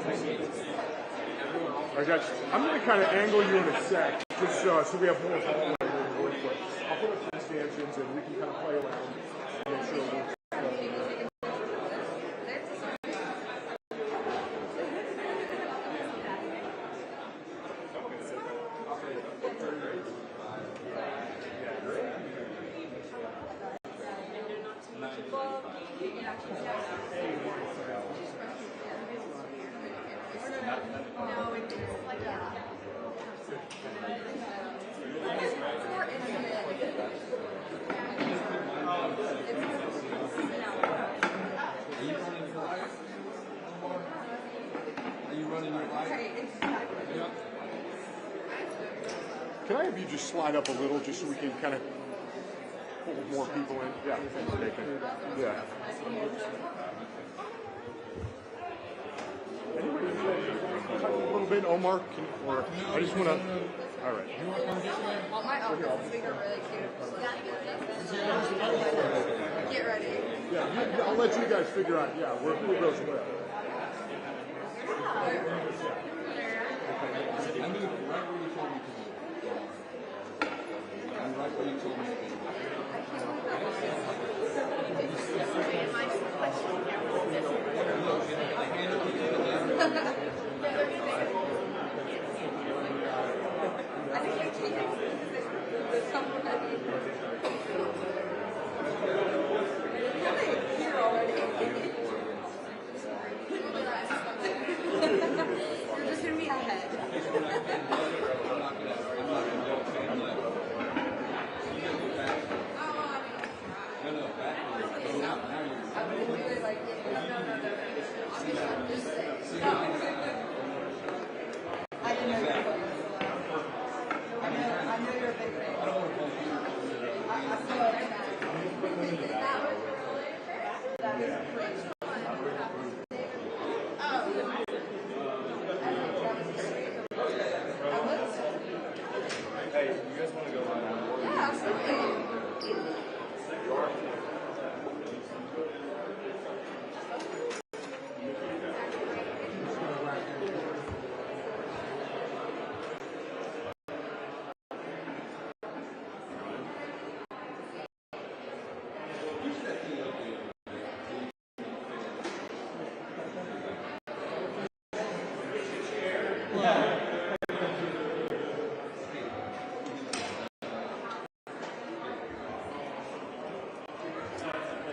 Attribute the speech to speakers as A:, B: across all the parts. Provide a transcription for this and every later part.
A: All right, guys, I'm going to kind of angle you in a sec, just so we have more hallway to work with. I'll put up some stanchions and we can kind of play around and make sure we're Can I have you just slide up a little just so we can kind of pull more people in? Yeah, yeah. Anybody a little bit, Omar? Or I just want to. All right.
B: All my outfits are really cute. Get ready.
A: Yeah, I'll let you guys figure out. Yeah, who goes where.
C: Right where you told me to be.
B: You're just going to be ahead.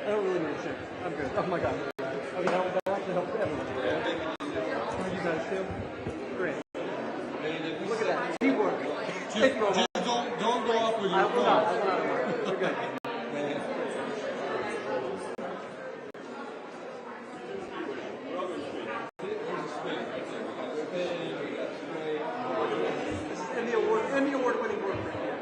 D: I don't really need a check. I'm good. Oh my god. Okay, that actually helps everyone. You guys too? Great. Look at that. Teamwork.
C: Don't go off with your phone.
D: I will not work. We're good. Emmy award winning work right here.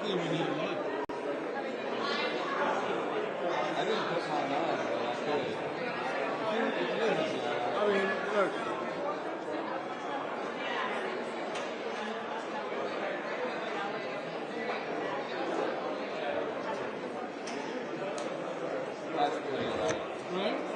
C: Technically, we need one. I didn't put mine on, but I could.
A: I mean, look.
C: That's pretty light.
A: Right?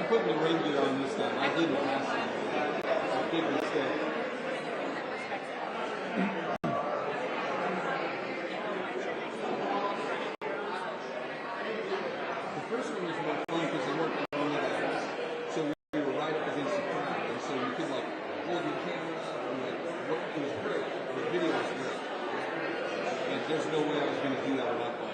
C: Putting the ring gear on this time. I didn't last time. It's a big mistake. The first one was more fun because they weren't on the house. So we were right up against the crowd. And so you could like hold your camera up and like look. It was great. The video was great. And there's no way I was going to do that without that.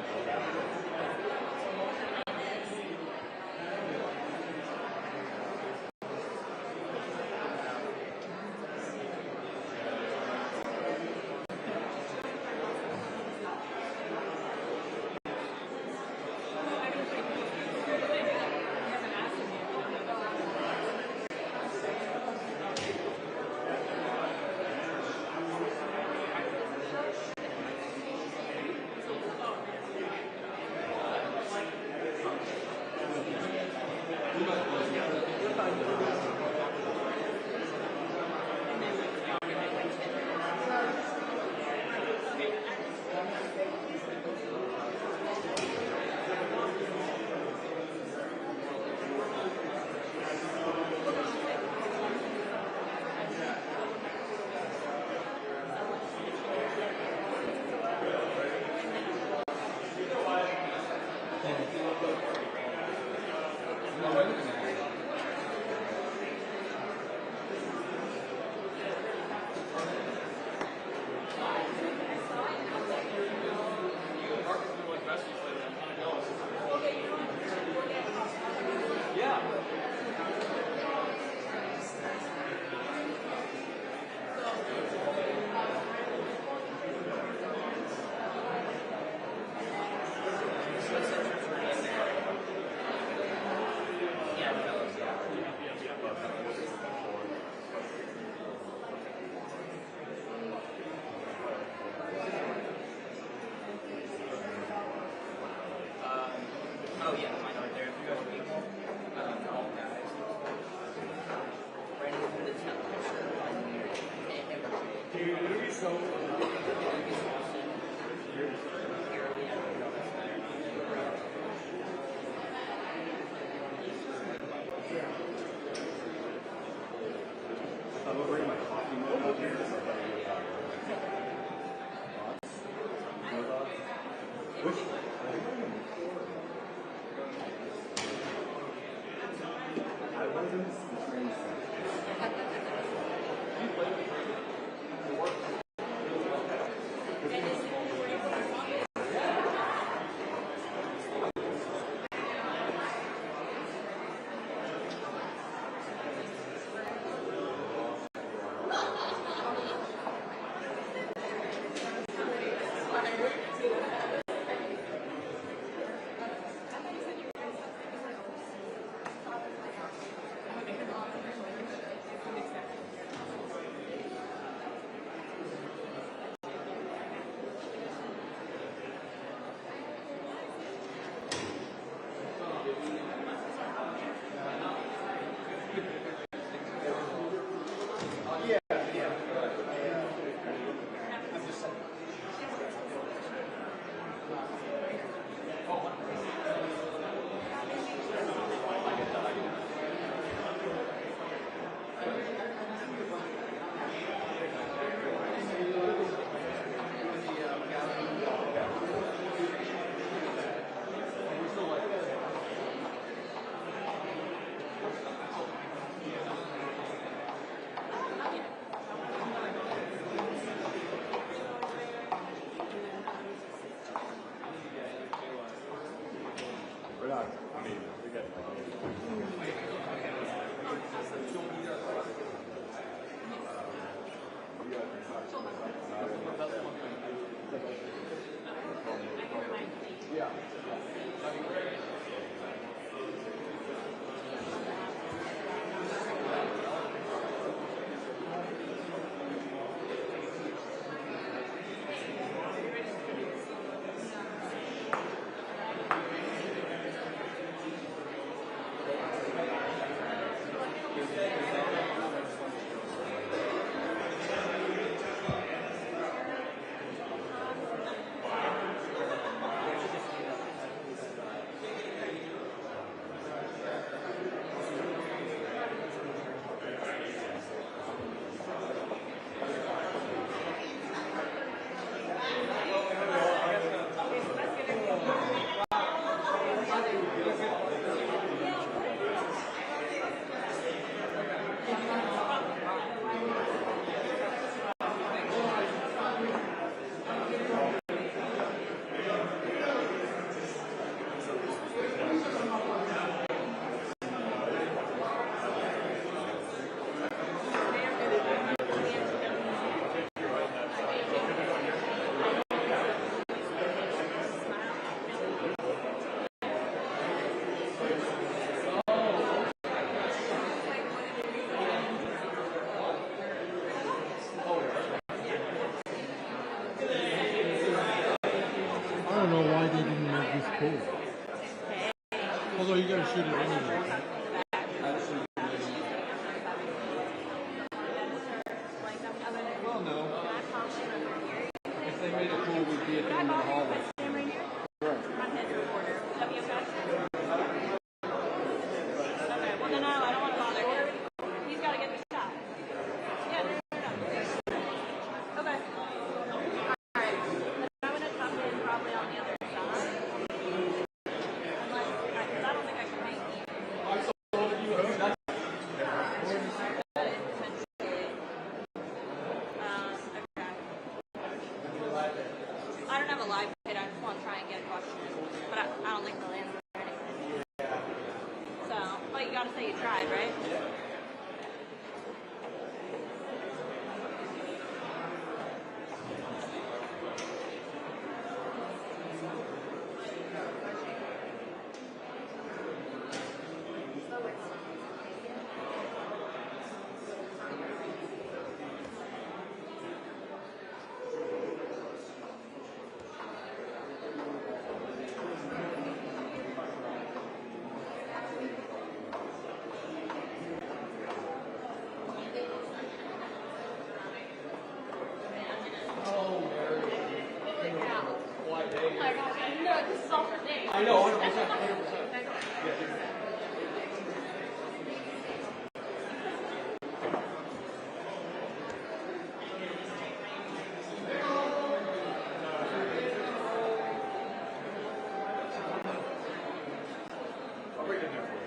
D: Although you gotta shoot it anyway.
C: Well, no. If they made it cool, we'd be at the end of the hallway.
B: I don't have a live pit. I just want to try and get a question, but I don't think they'll answer anything. So, but you gotta say you tried, right?
C: I know, 100%.
A: I'll bring it in there for you.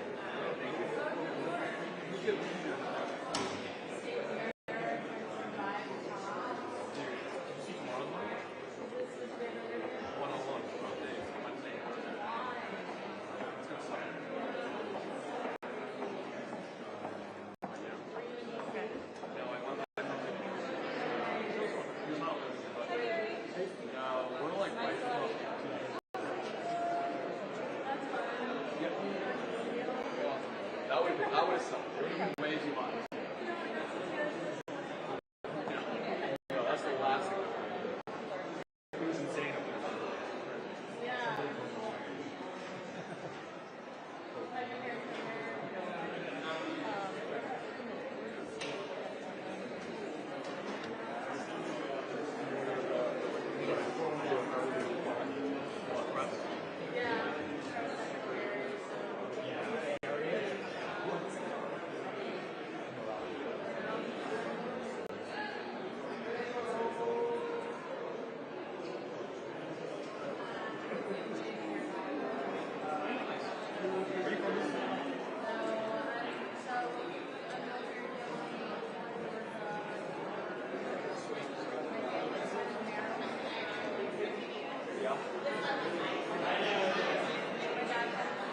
C: That would have sucked. It would have been way too much. No, that's the last thing. It was insane.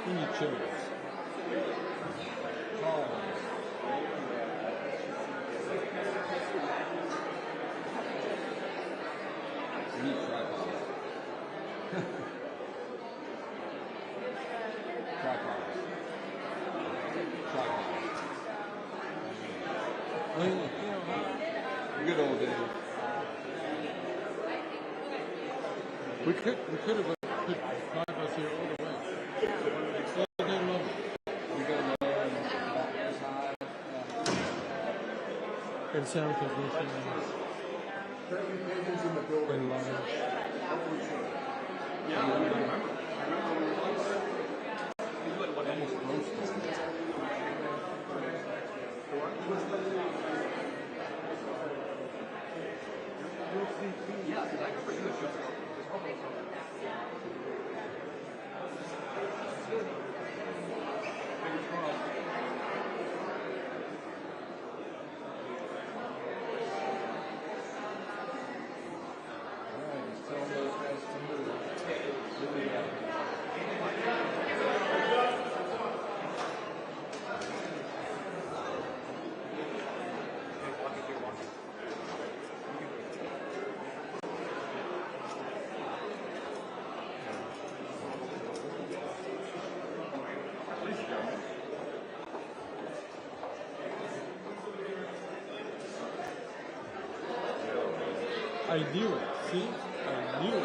D: We need chilies. Oh.
C: We need tripods. Tripods. Good old days.
D: We could have put tripods here all the way. All day long.
C: We got side.
D: And sound technician. And live.
C: Almost roasted. Yeah, because I remember you had just
D: I knew it. See? I knew it.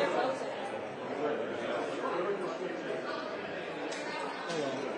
D: Oh well.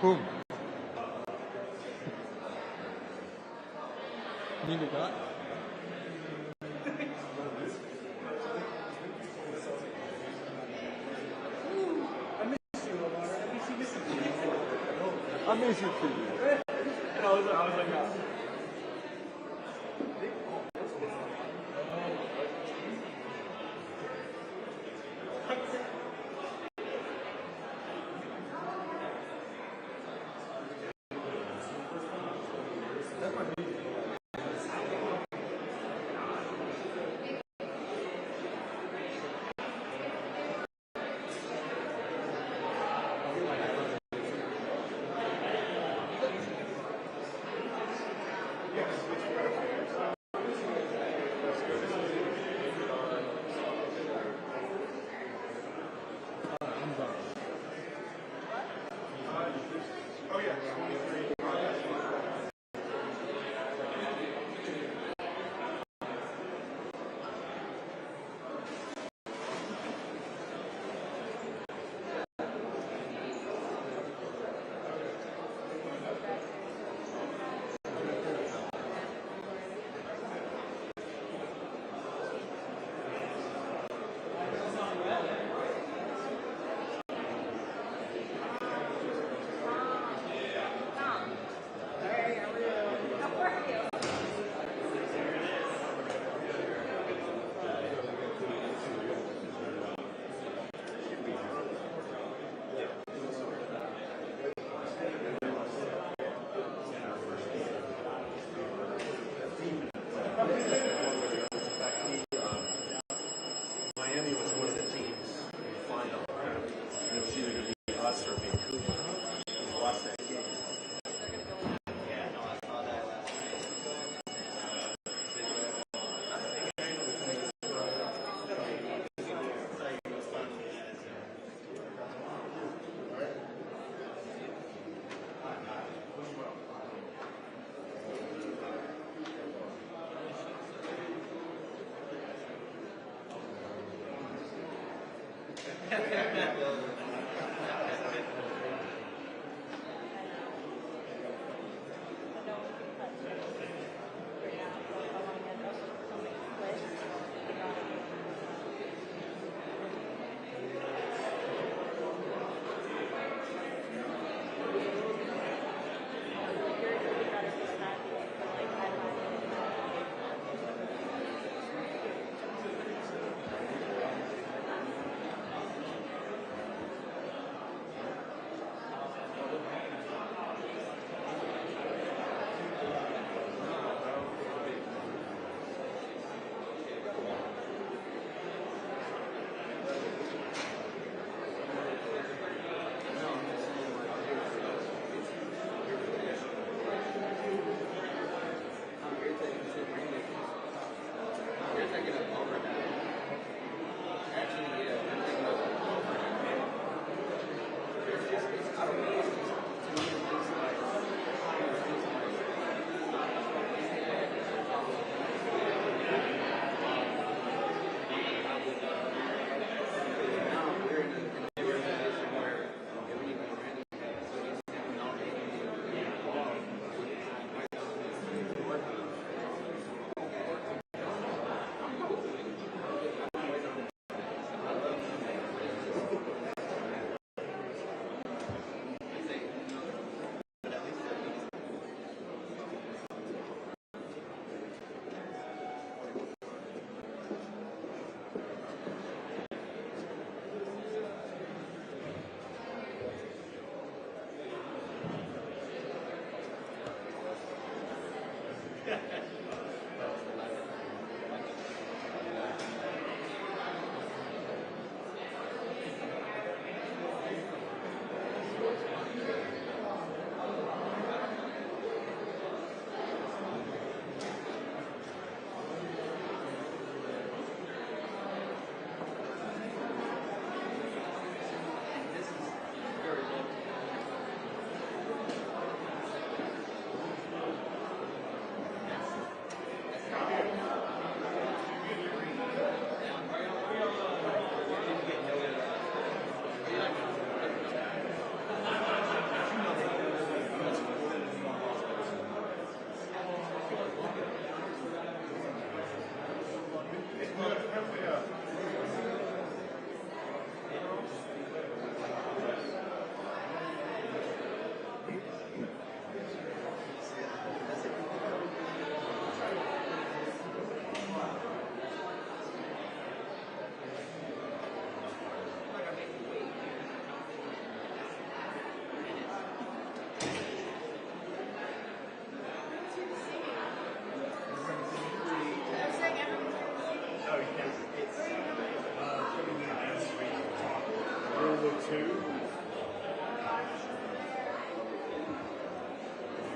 C: Whom? You mean the guy? I miss you too.
A: I was like,
E: Miami was one of the teams in the final, and it was either going to be us or Vancouver. We lost that game. Yeah, no, I saw that last
A: number 2. You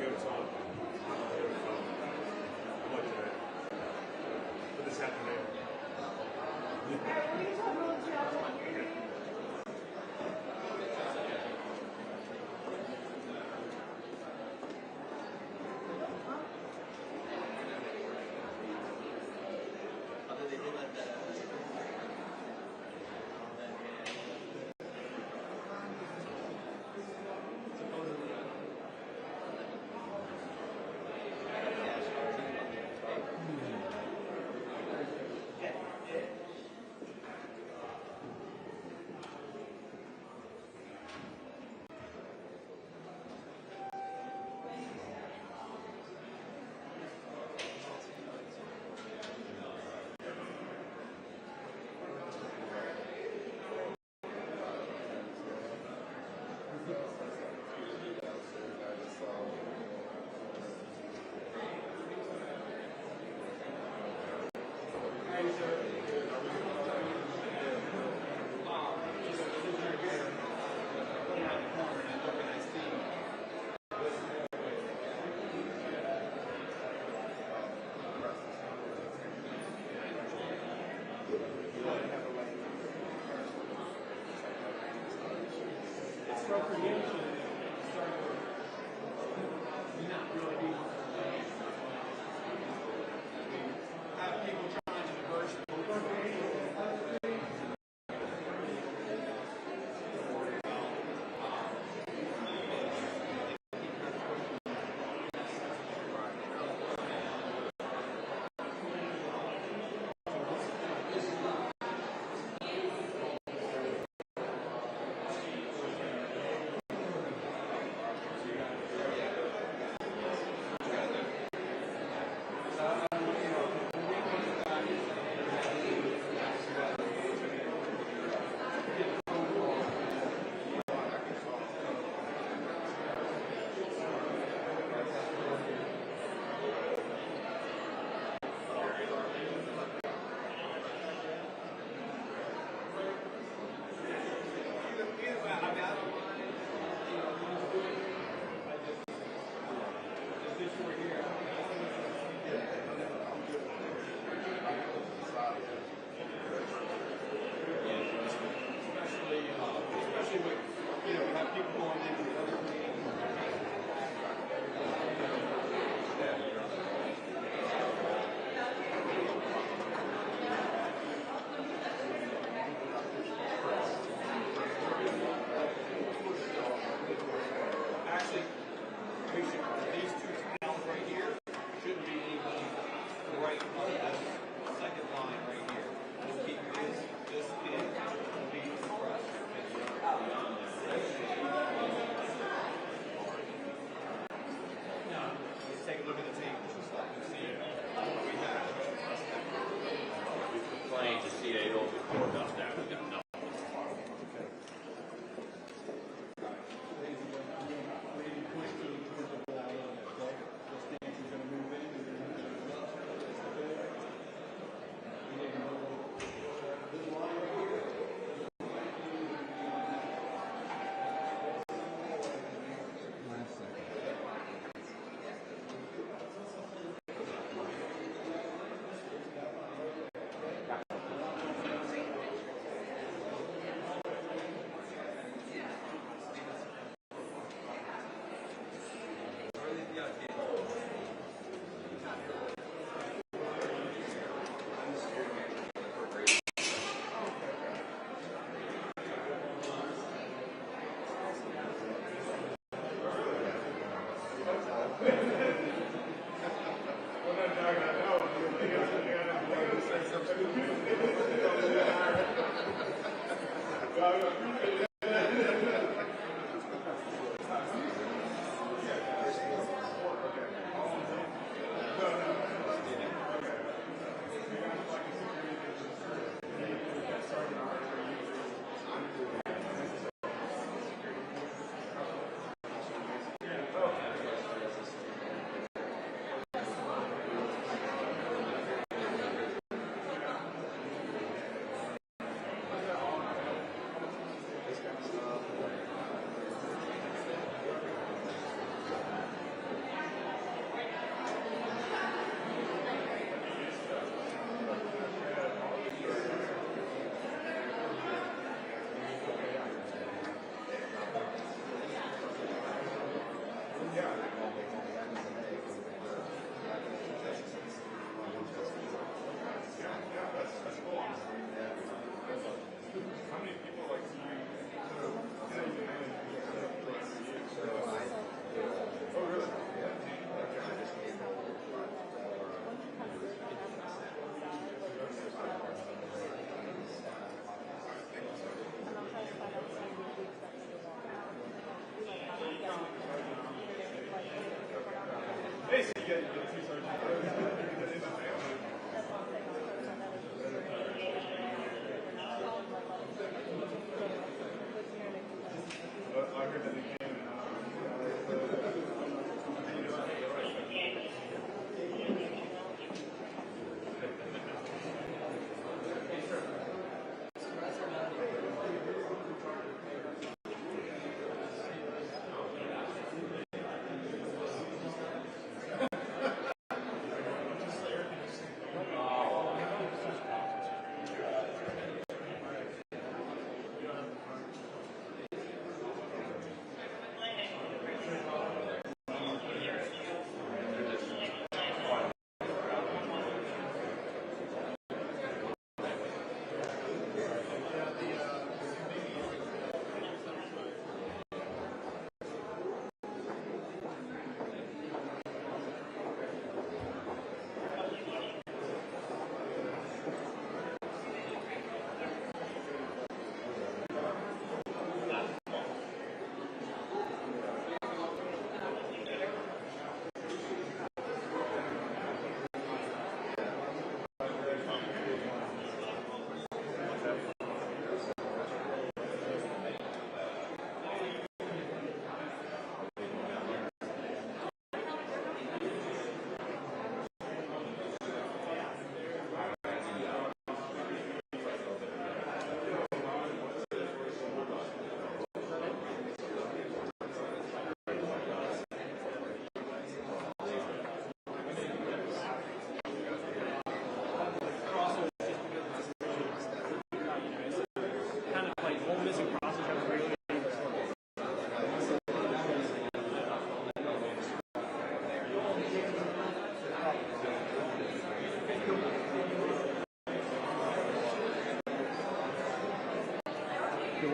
A: go, Tom. I'll let you know. For this afternoon.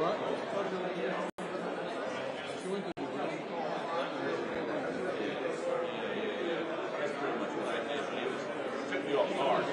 C: what? She went to the
E: took me off guard.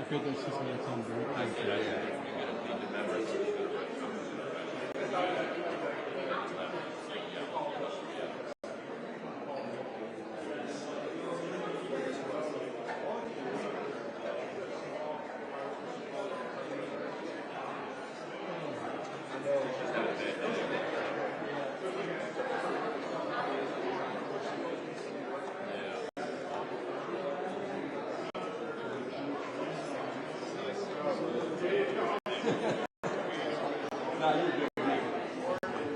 C: I feel that she's going to come very quickly. No, you're good.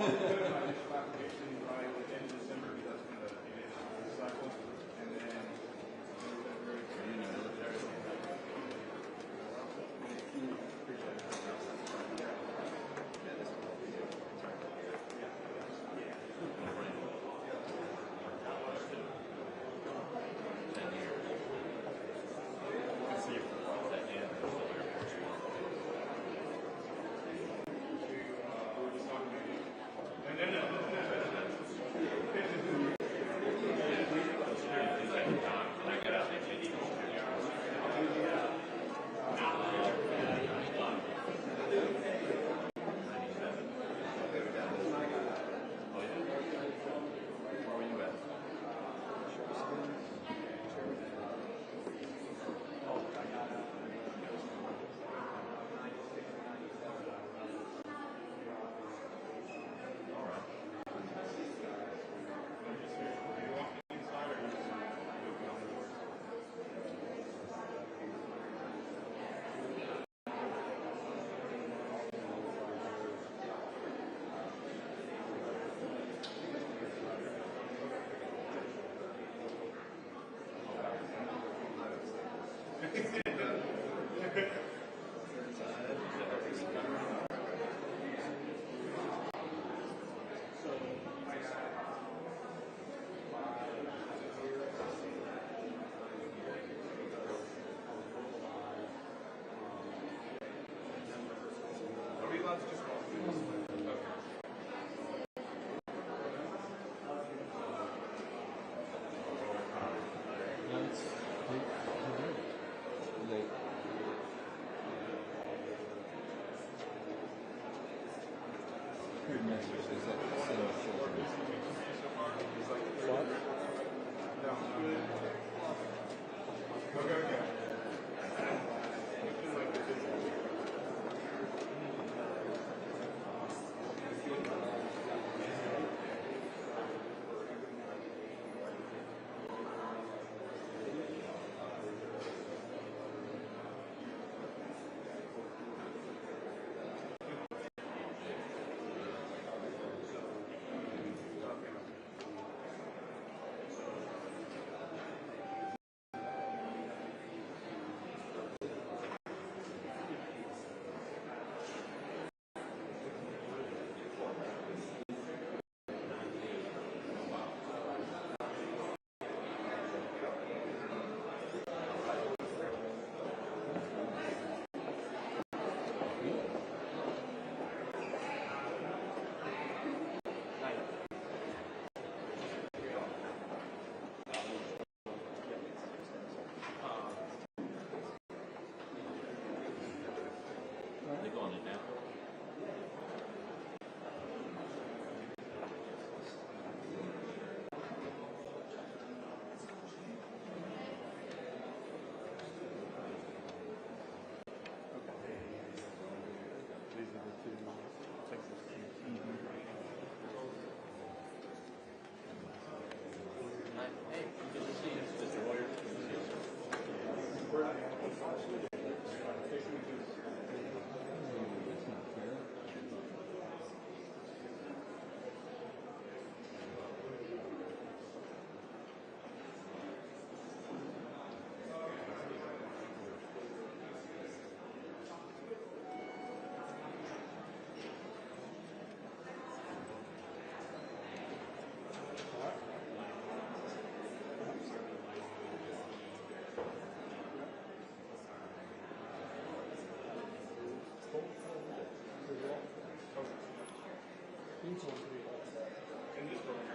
A: application by the end of December because that's when the initial cycle, and then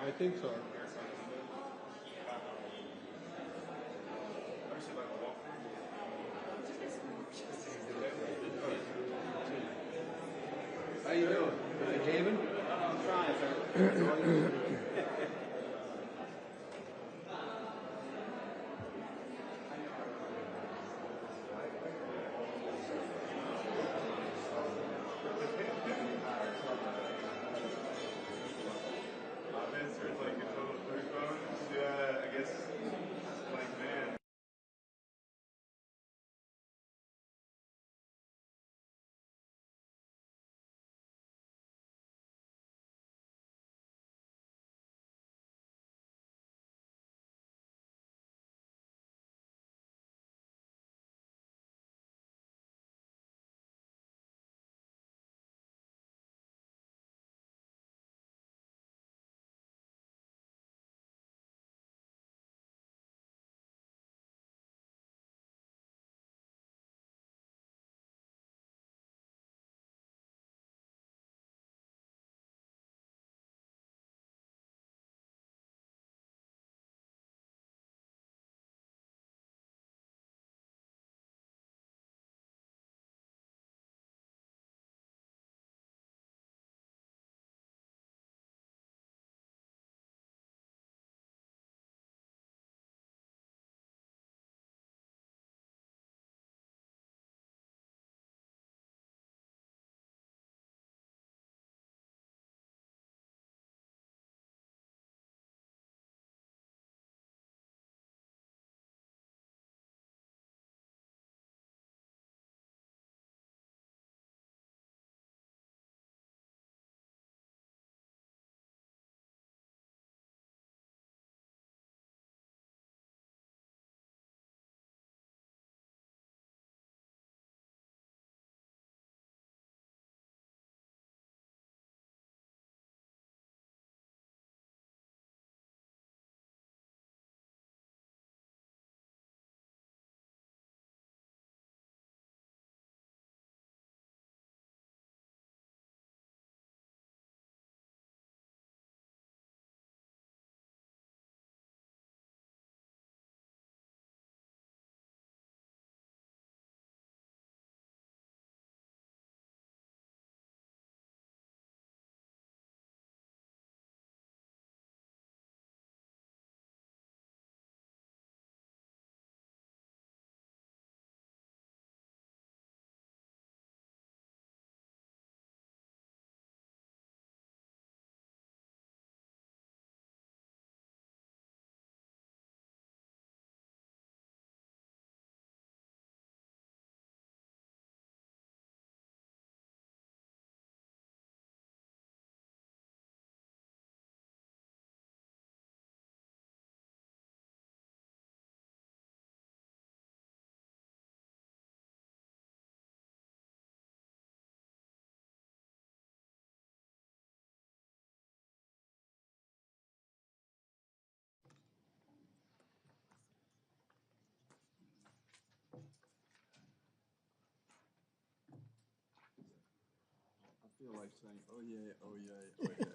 C: I think so.
D: How you doing? David? I'm trying, sir.
A: It's like a total
F: feel like saying, oh yay, oh yay, oh yay.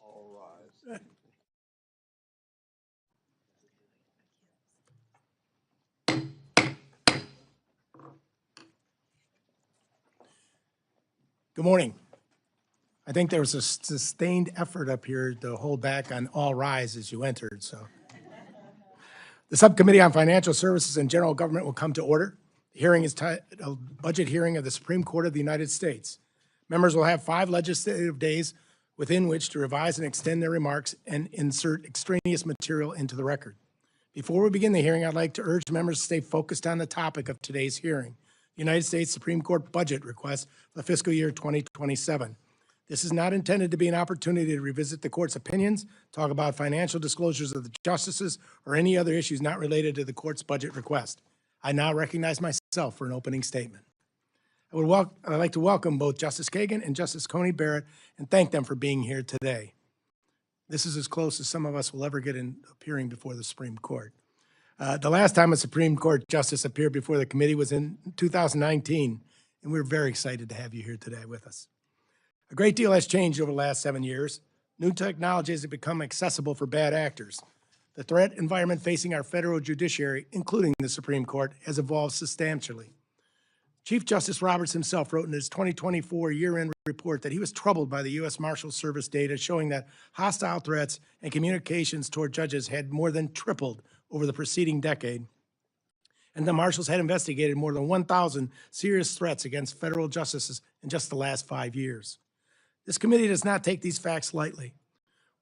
F: All rise.
G: Good morning. I think there was a sustained effort up here to hold back on all rise as you entered, so. The Subcommittee on Financial Services and General Government will come to order. The hearing is titled Budget Hearing of the Supreme Court of the United States. Members will have 5 legislative days within which to revise and extend their remarks and insert extraneous material into the record. Before we begin the hearing, I'd like to urge members to stay focused on the topic of today's hearing, the United States Supreme Court budget request for the fiscal year 2027. This is not intended to be an opportunity to revisit the court's opinions, talk about financial disclosures of the justices, or any other issues not related to the court's budget request. I now recognize myself for an opening statement. I'd like to welcome both Justice Kagan and Justice Coney Barrett and thank them for being here today. This is as close as some of us will ever get in appearing before the Supreme Court. The last time a Supreme Court justice appeared before the committee was in 2019, and we're very excited to have you here today with us. A great deal has changed over the last 7 years. New technologies have become accessible for bad actors. The threat environment facing our federal judiciary, including the Supreme Court, has evolved substantially. Chief Justice Roberts himself wrote in his 2024 year-end report that he was troubled by the U.S. Marshals Service data showing that hostile threats and communications toward judges had more than tripled over the preceding decade, and the Marshals had investigated more than 1,000 serious threats against federal justices in just the last 5 years. This committee does not take these facts lightly.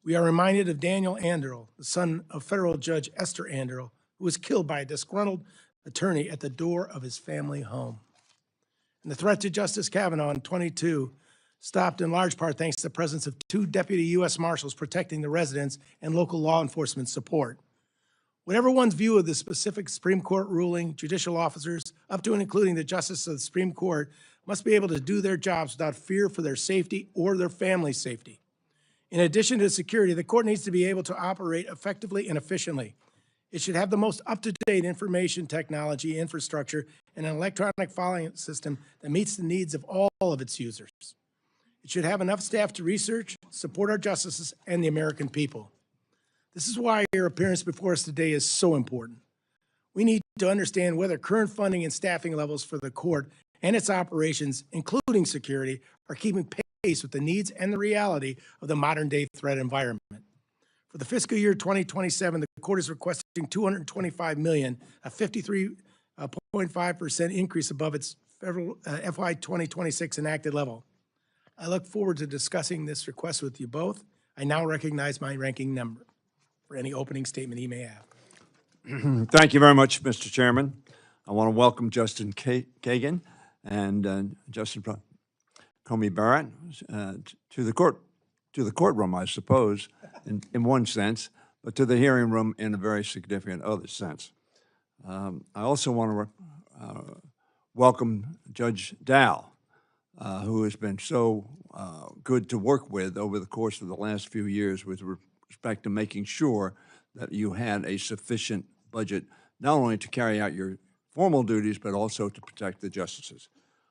G: We are reminded of Daniel Anderl, the son of federal judge Esther Anderl, who was killed by a disgruntled attorney at the door of his family home. And the threat to Justice Kavanaugh in 22 stopped in large part thanks to the presence of 2 deputy U.S. Marshals protecting the residents and local law enforcement support. Whatever one's view of the specific Supreme Court ruling, judicial officers, up to and including the Justice of the Supreme Court, must be able to do their jobs without fear for their safety or their family's safety. In addition to security, the court needs to be able to operate effectively and efficiently. It should have the most up-to-date information technology infrastructure and an electronic filing system that meets the needs of all of its users. It should have enough staff to research, support our justices, and the American people. This is why your appearance before us today is so important. We need to understand whether current funding and staffing levels for the court and its operations, including security, are keeping pace with the needs and the reality of the modern-day threat environment. For the fiscal year 2027, the court is requesting $225 million, a 53.5% increase above its federal FY 2026 enacted level. I look forward to discussing this request with you both. I now recognize my ranking member for any opening statement he may have.
F: Thank you very much, Mr. Chairman. I want to welcome Justin Kagan and Justin Comey Barrett to the courtroom, I suppose, in one sense, but to the hearing room in a very significant other sense. I also want to welcome Judge Dow, who has been so good to work with over the course of the last few years with respect to making sure that you had a sufficient budget, not only to carry out your formal duties, but also to protect the justices.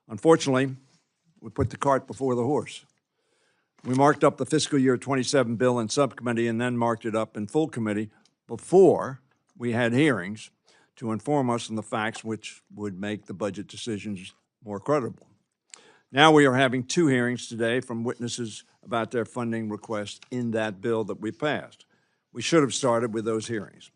F: Unfortunately, we put the cart before the horse. We marked up the fiscal year 27 bill in subcommittee and then marked it up in full committee before we had hearings to inform us on the facts which would make the budget decisions more credible. Now we are having 2 hearings today from witnesses about their funding request in that bill that we passed. We should have started with those hearings.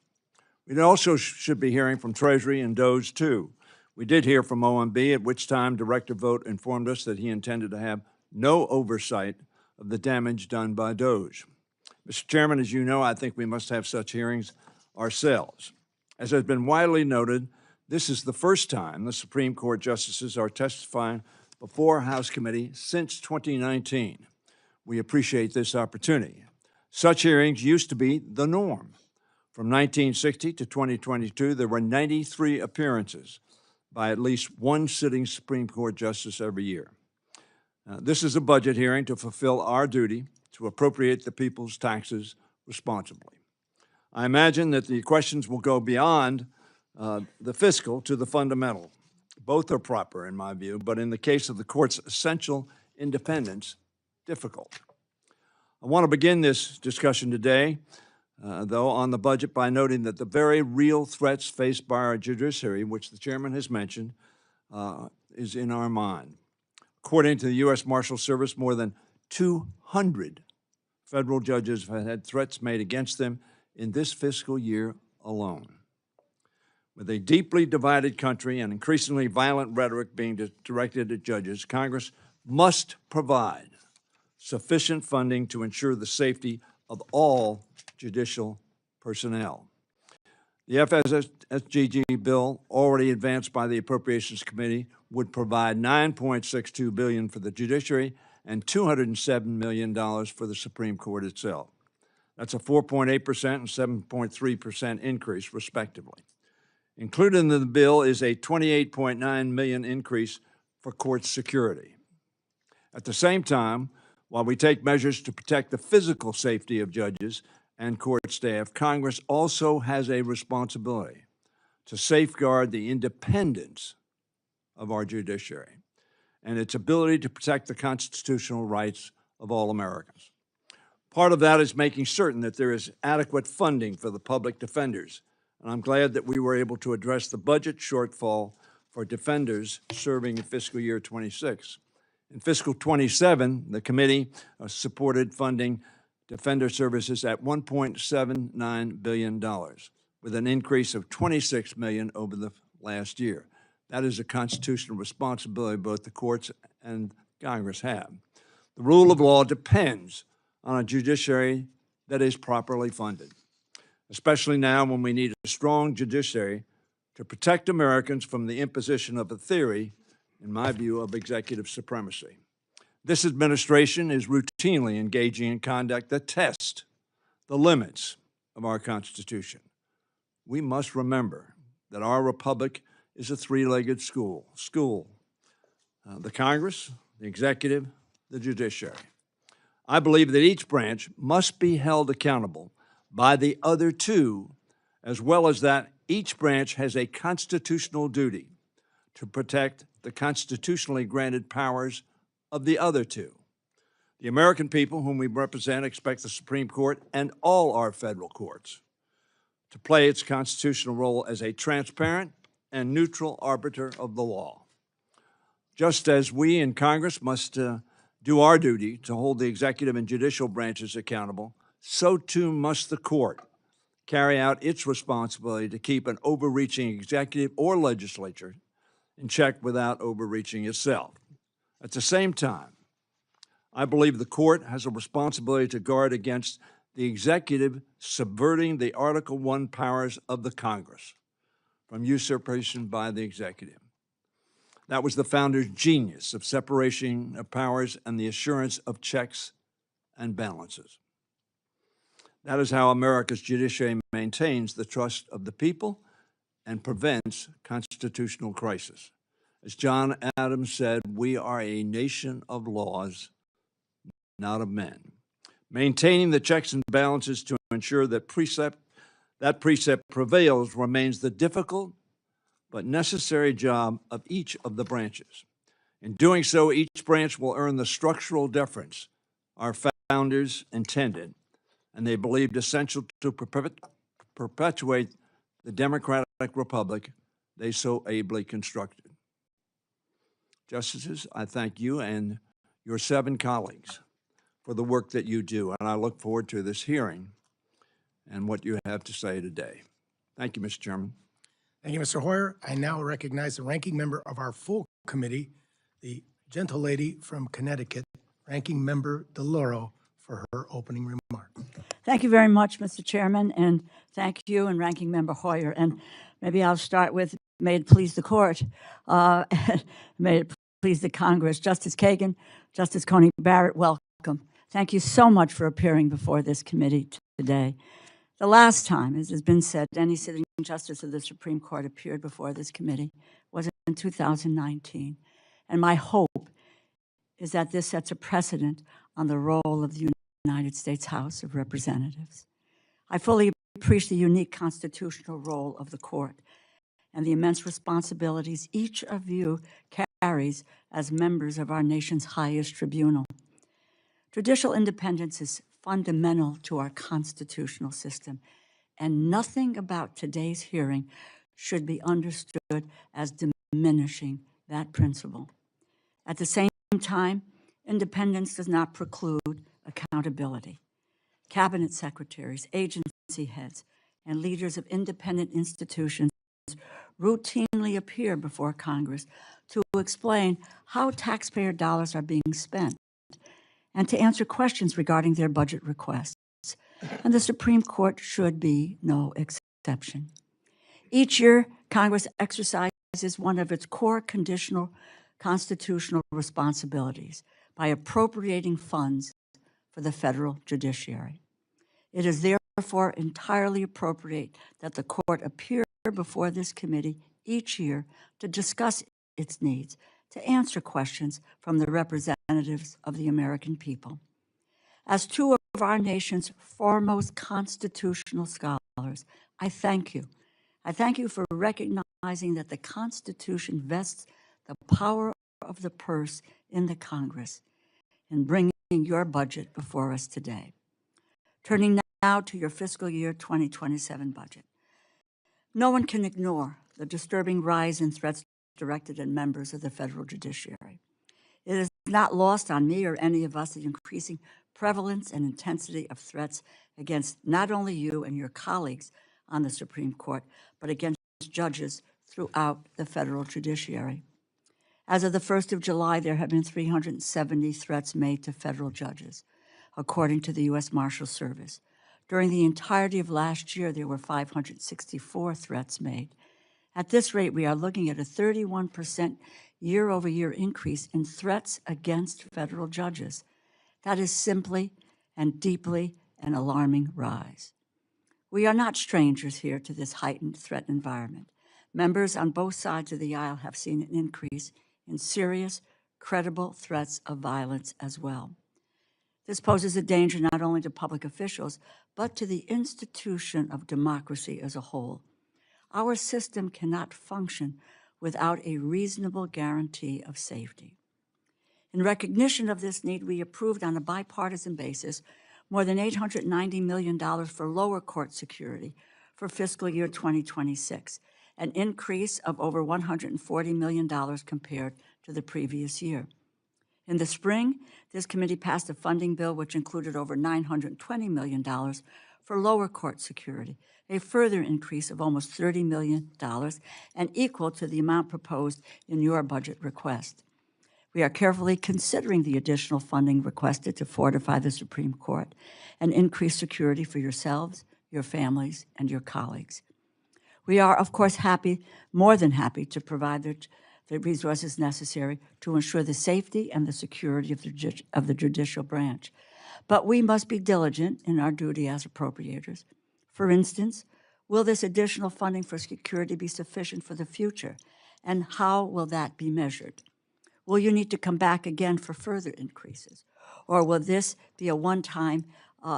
F: We also should be hearing from Treasury and DOJ too. We did hear from OMB, at which time Director Vogt informed us that he intended to have no oversight of the damage done by DOJ. Mr. Chairman, as you know, I think we must have such hearings ourselves. As has been widely noted, this is the first time the Supreme Court justices are testifying before a House committee since 2019. We appreciate this opportunity. Such hearings used to be the norm. From 1960 to 2022, there were 93 appearances by at least one sitting Supreme Court justice every year. This is a budget hearing to fulfill our duty to appropriate the people's taxes responsibly. I imagine that the questions will go beyond the fiscal to the fundamental. Both are proper in my view, but in the case of the court's essential independence, difficult. I want to begin this discussion today, though, on the budget by noting that the very real threats faced by our judiciary, which the chairman has mentioned, is in our mind. According to the U.S. Marshal Service, more than 200 federal judges have had threats made against them in this fiscal year alone. With a deeply divided country and increasingly violent rhetoric being directed at judges, Congress must provide sufficient funding to ensure the safety of all judicial personnel. The FSSGG bill, already advanced by the Appropriations Committee, would provide $9.62 billion for the judiciary and $207 million for the Supreme Court itself. That's a 4.8% and 7.3% increase, respectively. Included in the bill is a $28.9 million increase for court security. At the same time, while we take measures to protect the physical safety of judges and court staff, Congress also has a responsibility to safeguard the independence of our judiciary and its ability to protect the constitutional rights of all Americans. Part of that is making certain that there is adequate funding for the public defenders, and I'm glad that we were able to address the budget shortfall for defenders serving in fiscal year 26. In fiscal 27, the committee supported funding defender services at $1.79 billion, with an increase of $26 million over the last year. That is a constitutional responsibility both the courts and Congress have. The rule of law depends on a judiciary that is properly funded, especially now when we need a strong judiciary to protect Americans from the imposition of a theory, in my view, of executive supremacy. This administration is routinely engaging in conduct that tests the limits of our Constitution. We must remember that our republic is a three-legged stool. The Congress, the executive, the judiciary. I believe that each branch must be held accountable by the other two, as well as that each branch has a constitutional duty to protect the constitutionally granted powers of the other two. The American people whom we represent expect the Supreme Court and all our federal courts to play its constitutional role as a transparent and neutral arbiter of the law. Just as we in Congress must do our duty to hold the executive and judicial branches accountable, so too must the court carry out its responsibility to keep an overreaching executive or legislature in check without overreaching itself. At the same time, I believe the court has a responsibility to guard against the executive subverting the Article I powers of the Congress from usurpation by the executive. That was the founder's genius of separation of powers and the assurance of checks and balances. That is how America's judiciary maintains the trust of the people and prevents constitutional crisis. As John Adams said, we are a nation of laws, not of men. Maintaining the checks and balances to ensure that precept prevails remains the difficult but necessary job of each of the branches. In doing so, each branch will earn the structural deference our founders intended, and they believed essential to perpetuate the democratic republic they so ably constructed. Justices, I thank you and your 7 colleagues for the work that you do, and I look forward to this hearing and what you have to say today. Thank you, Mr. Chairman.
G: Thank you, Mr. Hoyer. I now recognize the ranking member of our full committee, the gentle lady from Connecticut, Ranking Member DeLauro, for her opening remarks.
H: Thank you very much, Mr. Chairman, and thank you and Ranking Member Hoyer. And maybe I'll start with, may it please the court, may it please the Congress. Justice Kagan, Justice Coney, Barrett, welcome. Thank you so much for appearing before this committee today. The last time, as has been said, any sitting justice of the Supreme Court appeared before this committee was in 2019. And my hope is that this sets a precedent on the role of the United States House of Representatives. I fully appreciate the unique constitutional role of the court and the immense responsibilities each of you carries as members of our nation's highest tribunal. Judicial independence is fundamental to our constitutional system, and nothing about today's hearing should be understood as diminishing that principle. At the same time, independence does not preclude accountability. Cabinet secretaries, agency heads, and leaders of independent institutions routinely appear before Congress to explain how taxpayer dollars are being spent and to answer questions regarding their budget requests. And the Supreme Court should be no exception. Each year, Congress exercises one of its core conditional constitutional responsibilities by appropriating funds for the federal judiciary. It is therefore entirely appropriate that the court appear before this committee each year to discuss its needs, to answer questions from the representatives of the American people. As two of our nation's foremost constitutional scholars, I thank you. I thank you for recognizing that the Constitution vests the power of the purse in the Congress in bringing your budget before us today. Turning now to your fiscal year 2027 budget. No one can ignore the disturbing rise in threats directed at members of the federal judiciary. It is not lost on me or any of us the increasing prevalence and intensity of threats against not only you and your colleagues on the Supreme Court, but against judges throughout the federal judiciary. As of the 1st of July, there have been 370 threats made to federal judges, according to the U.S. Marshal Service. During the entirety of last year, there were 564 threats made. At this rate, we are looking at a 31% year-over-year increase in threats against federal judges. That is simply and deeply an alarming rise. We are not strangers here to this heightened threat environment. Members on both sides of the aisle have seen an increase in serious, credible threats of violence as well. This poses a danger not only to public officials, but to the institution of democracy as a whole. Our system cannot function without a reasonable guarantee of safety. In recognition of this need, we approved on a bipartisan basis more than $890 million for lower court security for fiscal year 2026, an increase of over $140 million compared to the previous year. In the spring, this committee passed a funding bill which included over $920 million for lower court security, a further increase of almost $30 million and equal to the amount proposed in your budget request. We are carefully considering the additional funding requested to fortify the Supreme Court and increase security for yourselves, your families, and your colleagues. We are, of course, more than happy to provide the resources necessary to ensure the safety and the security of the judicial branch. But we must be diligent in our duty as appropriators. For instance, will this additional funding for security be sufficient for the future? And how will that be measured? Will you need to come back again for further increases? Or will this be a one-time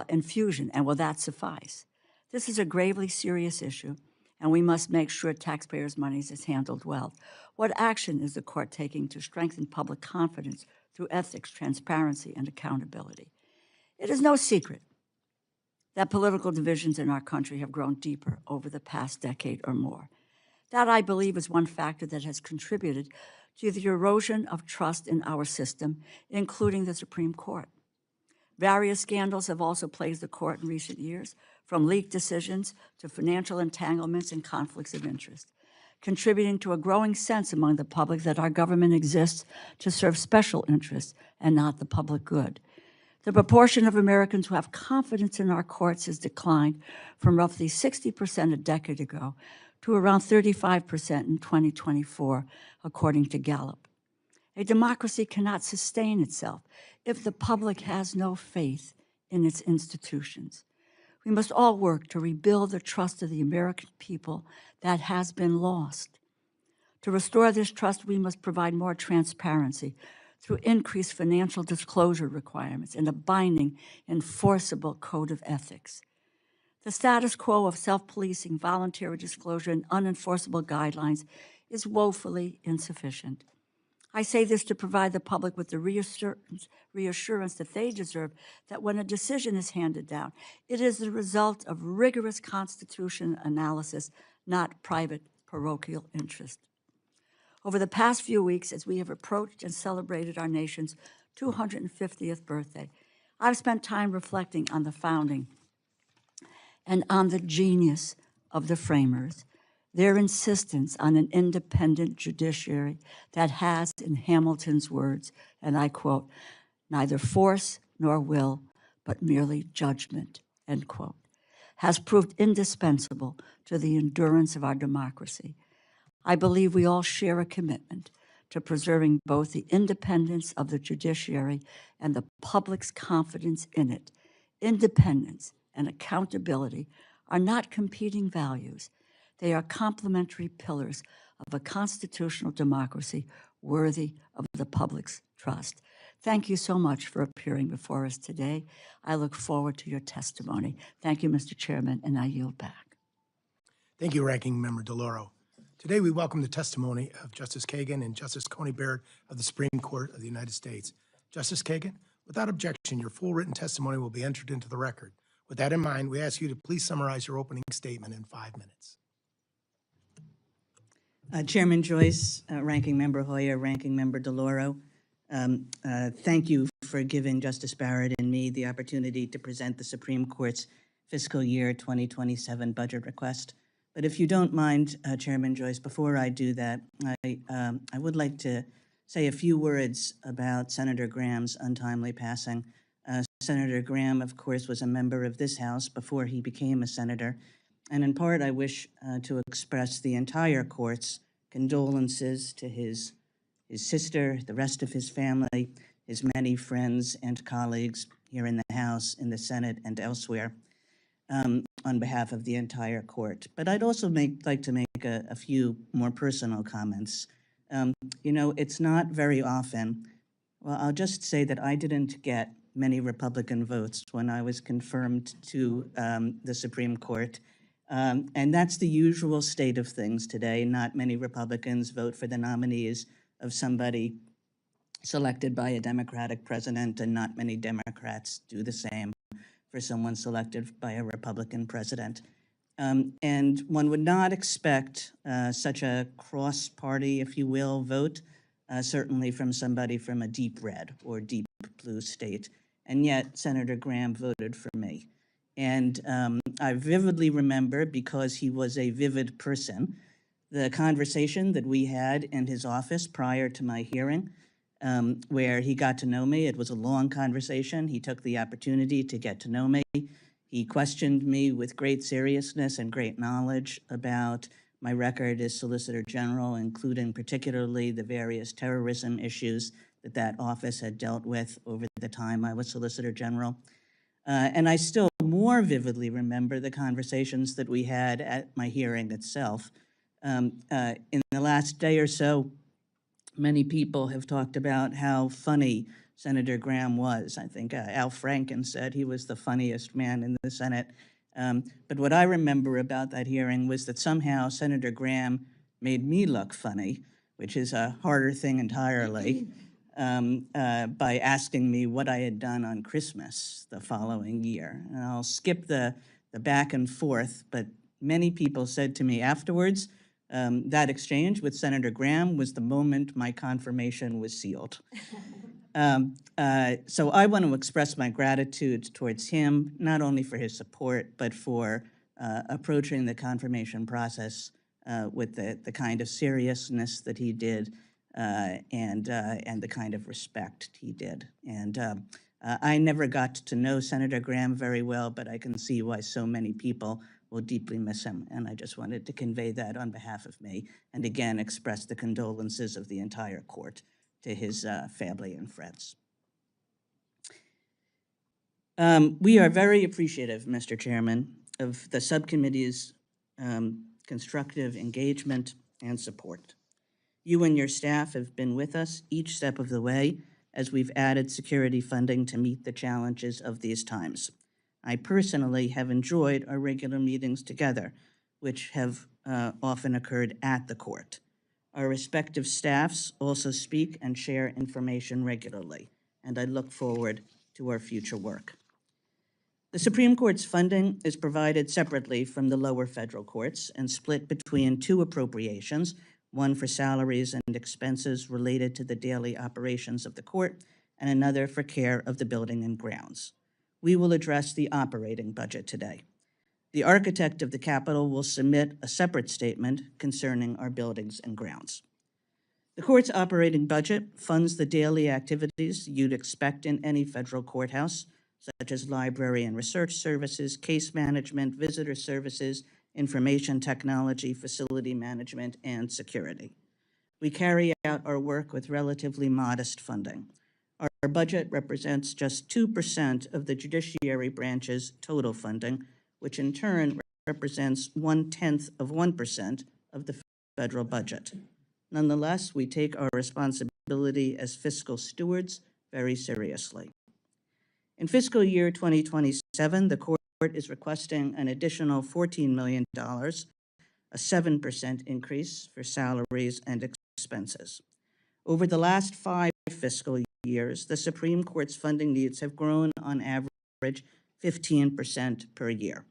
H: infusion, and will that suffice? This is a gravely serious issue, and we must make sure taxpayers' money is handled well. What action is the court taking to strengthen public confidence through ethics, transparency, and accountability? It is no secret that political divisions in our country have grown deeper over the past decade or more. That, I believe, is one factor that has contributed to the erosion of trust in our system, including the Supreme Court. Various scandals have also plagued the court in recent years, from leaked decisions to financial entanglements and conflicts of interest, contributing to a growing sense among the public that our government exists to serve special interests and not the public good. The proportion of Americans who have confidence in our courts has declined from roughly 60% a decade ago to around 35% in 2024, according to Gallup. A democracy cannot sustain itself if the public has no faith in its institutions. We must all work to rebuild the trust of the American people that has been lost. To restore this trust, we must provide more transparency through increased financial disclosure requirements and a binding, enforceable code of ethics. The status quo of self-policing, voluntary disclosure, and unenforceable guidelines is woefully insufficient. I say this to provide the public with the reassurance that they deserve that when a decision is handed down, it is the result of rigorous Constitution analysis, not private parochial interest. Over the past few weeks, as we have approached and celebrated our nation's 250th birthday, I've spent time reflecting on the founding and on the genius of the framers, their insistence on an independent judiciary that has, in Hamilton's words, and I quote, neither force nor will, but merely judgment, end quote, has proved indispensable to the endurance of our democracy. I believe we all share a commitment to preserving both the independence of the judiciary and the public's confidence in it. Independence and accountability are not competing values. They are complementary pillars of a constitutional democracy worthy of the public's trust. Thank you so much for appearing before us today. I look forward to your testimony. Thank you, Mr. Chairman, and I yield back.
G: Thank you, Ranking Member DeLauro. Today, we welcome the testimony of Justice Kagan and Justice Coney Barrett of the Supreme Court of the United States. Justice Kagan, without objection, your full written testimony will be entered into the record. With that in mind, we ask you to please summarize your opening statement in 5 minutes.
I: Chairman Joyce, Ranking Member Hoyer, Ranking Member DeLauro, thank you for giving Justice Barrett and me the opportunity to present the Supreme Court's fiscal year 2027 budget request. But if you don't mind, Chairman Joyce, before I do that, I would like to say a few words about Senator Graham's untimely passing. Senator Graham, of course, was a member of this House before he became a senator. And in part, I wish to express the entire court's condolences to his sister, the rest of his family, his many friends and colleagues here in the House, in the Senate, and elsewhere, on behalf of the entire court. But I'd also like to make a few more personal comments. You know, it's not very often, well, I'll just say that I didn't get many Republican votes when I was confirmed to the Supreme Court. And that's the usual state of things today. Not many Republicans vote for the nominees of somebody selected by a Democratic president, and not many Democrats do the same for someone selected by a Republican president. And one would not expect such a cross-party, if you will, vote, certainly from somebody from a deep red or deep blue state. And yet Senator Graham voted for me. And I vividly remember, because he was a vivid person, the conversation that we had in his office prior to my hearing, where he got to know me. It was a long conversation. He took the opportunity to get to know me. He questioned me with great seriousness and great knowledge about my record as Solicitor General, including particularly the various terrorism issues that office had dealt with over the time I was Solicitor General. And I still more vividly remember the conversations that we had at my hearing itself. In the last day or so, many people have talked about how funny Senator Graham was. I think Al Franken said he was the funniest man in the Senate. But what I remember about that hearing was that somehow Senator Graham made me look funny, which is a harder thing entirely, by asking me what I had done on Christmas the following year. And I'll skip the back and forth, but many people said to me afterwards, that exchange with Senator Graham was the moment my confirmation was sealed. So I want to express my gratitude towards him, not only for his support, but for approaching the confirmation process with the kind of seriousness that he did, and the kind of respect he did. And I never got to know Senator Graham very well, but I can see why so many people will deeply miss him. And I just wanted to convey that on behalf of me, and again, express the condolences of the entire court to his family and friends. We are very appreciative, Mr. Chairman, of the subcommittee's constructive engagement and support. You and your staff have been with us each step of the way as we've added security funding to meet the challenges of these times. I personally have enjoyed our regular meetings together, which have often occurred at the court. Our respective staffs also speak and share information regularly, and I look forward to our future work. The Supreme Court's funding is provided separately from the lower federal courts and split between two appropriations, one for salaries and expenses related to the daily operations of the court, and another for care of the building and grounds. We will address the operating budget today. The architect of the Capitol will submit a separate statement concerning our buildings and grounds. The court's operating budget funds the daily activities you'd expect in any federal courthouse, such as library and research services, case management, visitor services, information technology, facility management, and security. We carry out our work with relatively modest funding. Our budget represents just 2% of the judiciary branch's total funding, which in turn represents 0.1% of the federal budget. Nonetheless, we take our responsibility as fiscal stewards very seriously. In fiscal year 2027, the court is requesting an additional $14 million, a 7% increase for salaries and expenses. Over the last 5 fiscal years, the Supreme Court's funding needs have grown on average 15% per year.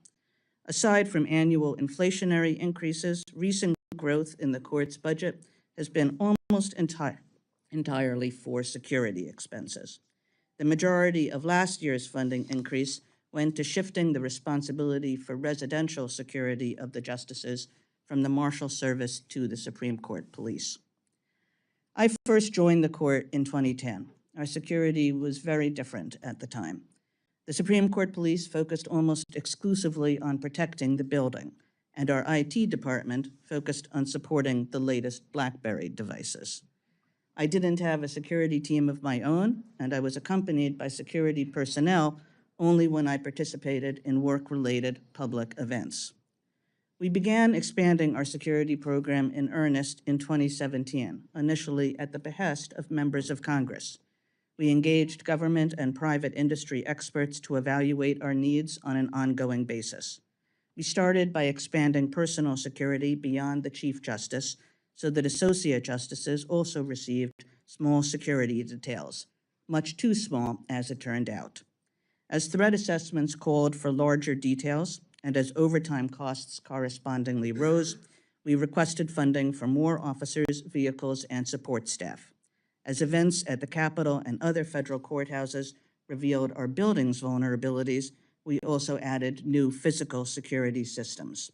I: Aside from annual inflationary increases, recent growth in the court's budget has been almost entirely for security expenses. The majority of last year's funding increase went to shifting the responsibility for residential security of the justices from the Marshal Service to the Supreme Court Police. I first joined the court in 2010. Our security was very different at the time. The Supreme Court Police focused almost exclusively on protecting the building, and our IT department focused on supporting the latest BlackBerry devices. I didn't have a security team of my own, and I was accompanied by security personnel only when I participated in work-related public events. We began expanding our security program in earnest in 2017, initially at the behest of members of Congress. We engaged government and private industry experts to evaluate our needs on an ongoing basis. We started by expanding personal security beyond the Chief Justice so that associate justices also received small security details, much too small as it turned out. As threat assessments called for larger details and as overtime costs correspondingly rose, we requested funding for more officers, vehicles, and support staff. As events at the Capitol and other federal courthouses revealed our building's vulnerabilities, we also added new physical security systems.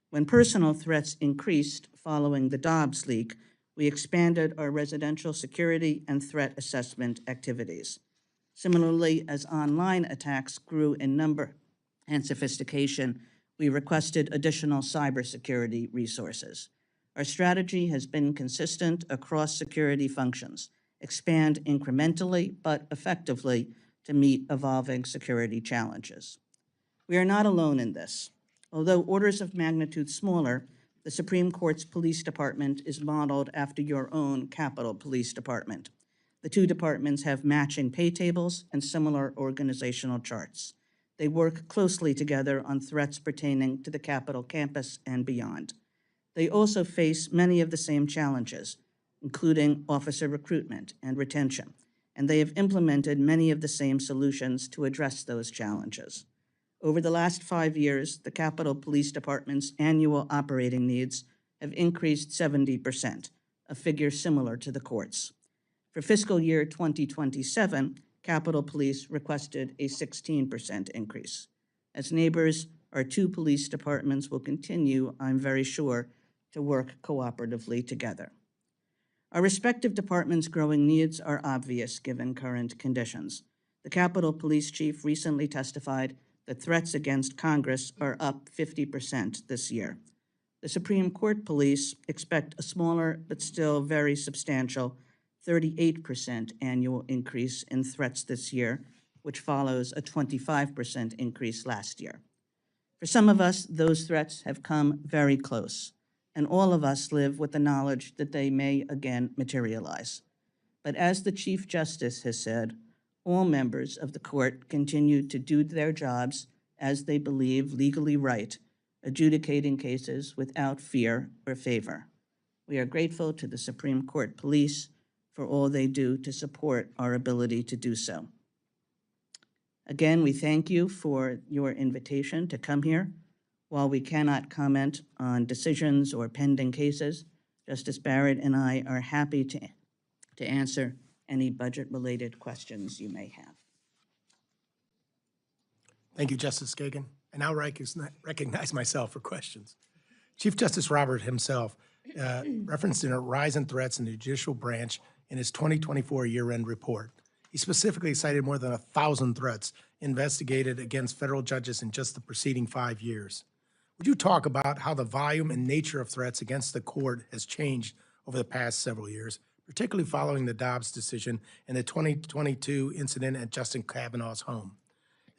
I: When personal threats increased following the Dobbs leak, we expanded our residential security and threat assessment activities. Similarly, as online attacks grew in number and sophistication, we requested additional cybersecurity resources. Our strategy has been consistent across security functions: expand incrementally but effectively to meet evolving security challenges. We are not alone in this. Although orders of magnitude smaller, the Supreme Court's police department is modeled after your own Capitol Police Department. The two departments have matching pay tables and similar organizational charts. They work closely together on threats pertaining to the Capitol campus and beyond. They also face many of the same challenges, including officer recruitment and retention, and they have implemented many of the same solutions to address those challenges. Over the last 5 years, the Capitol Police Department's annual operating needs have increased 70%, a figure similar to the court's. For fiscal year 2027, Capitol Police requested a 16% increase. As neighbors, our two police departments will continue, I'm very sure, to work cooperatively together. Our respective departments' growing needs are obvious given current conditions. The Capitol Police Chief recently testified that threats against Congress are up 50% this year. The Supreme Court Police expect a smaller but still very substantial 38% annual increase in threats this year, which follows a 25% increase last year. For some of us, those threats have come very close, and all of us live with the knowledge that they may again materialize. But as the Chief Justice has said, all members of the court continue to do their jobs as they believe legally right, adjudicating cases without fear or favor. We are grateful to the Supreme Court Police for all they do to support our ability to do so. Again, we thank you for your invitation to come here. While we cannot comment on decisions or pending cases, Justice Barrett and I are happy to answer any budget-related questions you may have.
G: Thank you, Justice Kagan. I now recognize myself for questions. Chief Justice Roberts himself referenced in a rise in threats in the judicial branch in his 2024 year-end report. He specifically cited more than 1,000 threats investigated against federal judges in just the preceding 5 years. Would you talk about how the volume and nature of threats against the court has changed over the past several years, particularly following the Dobbs decision and the 2022 incident at Justice Kavanaugh's home?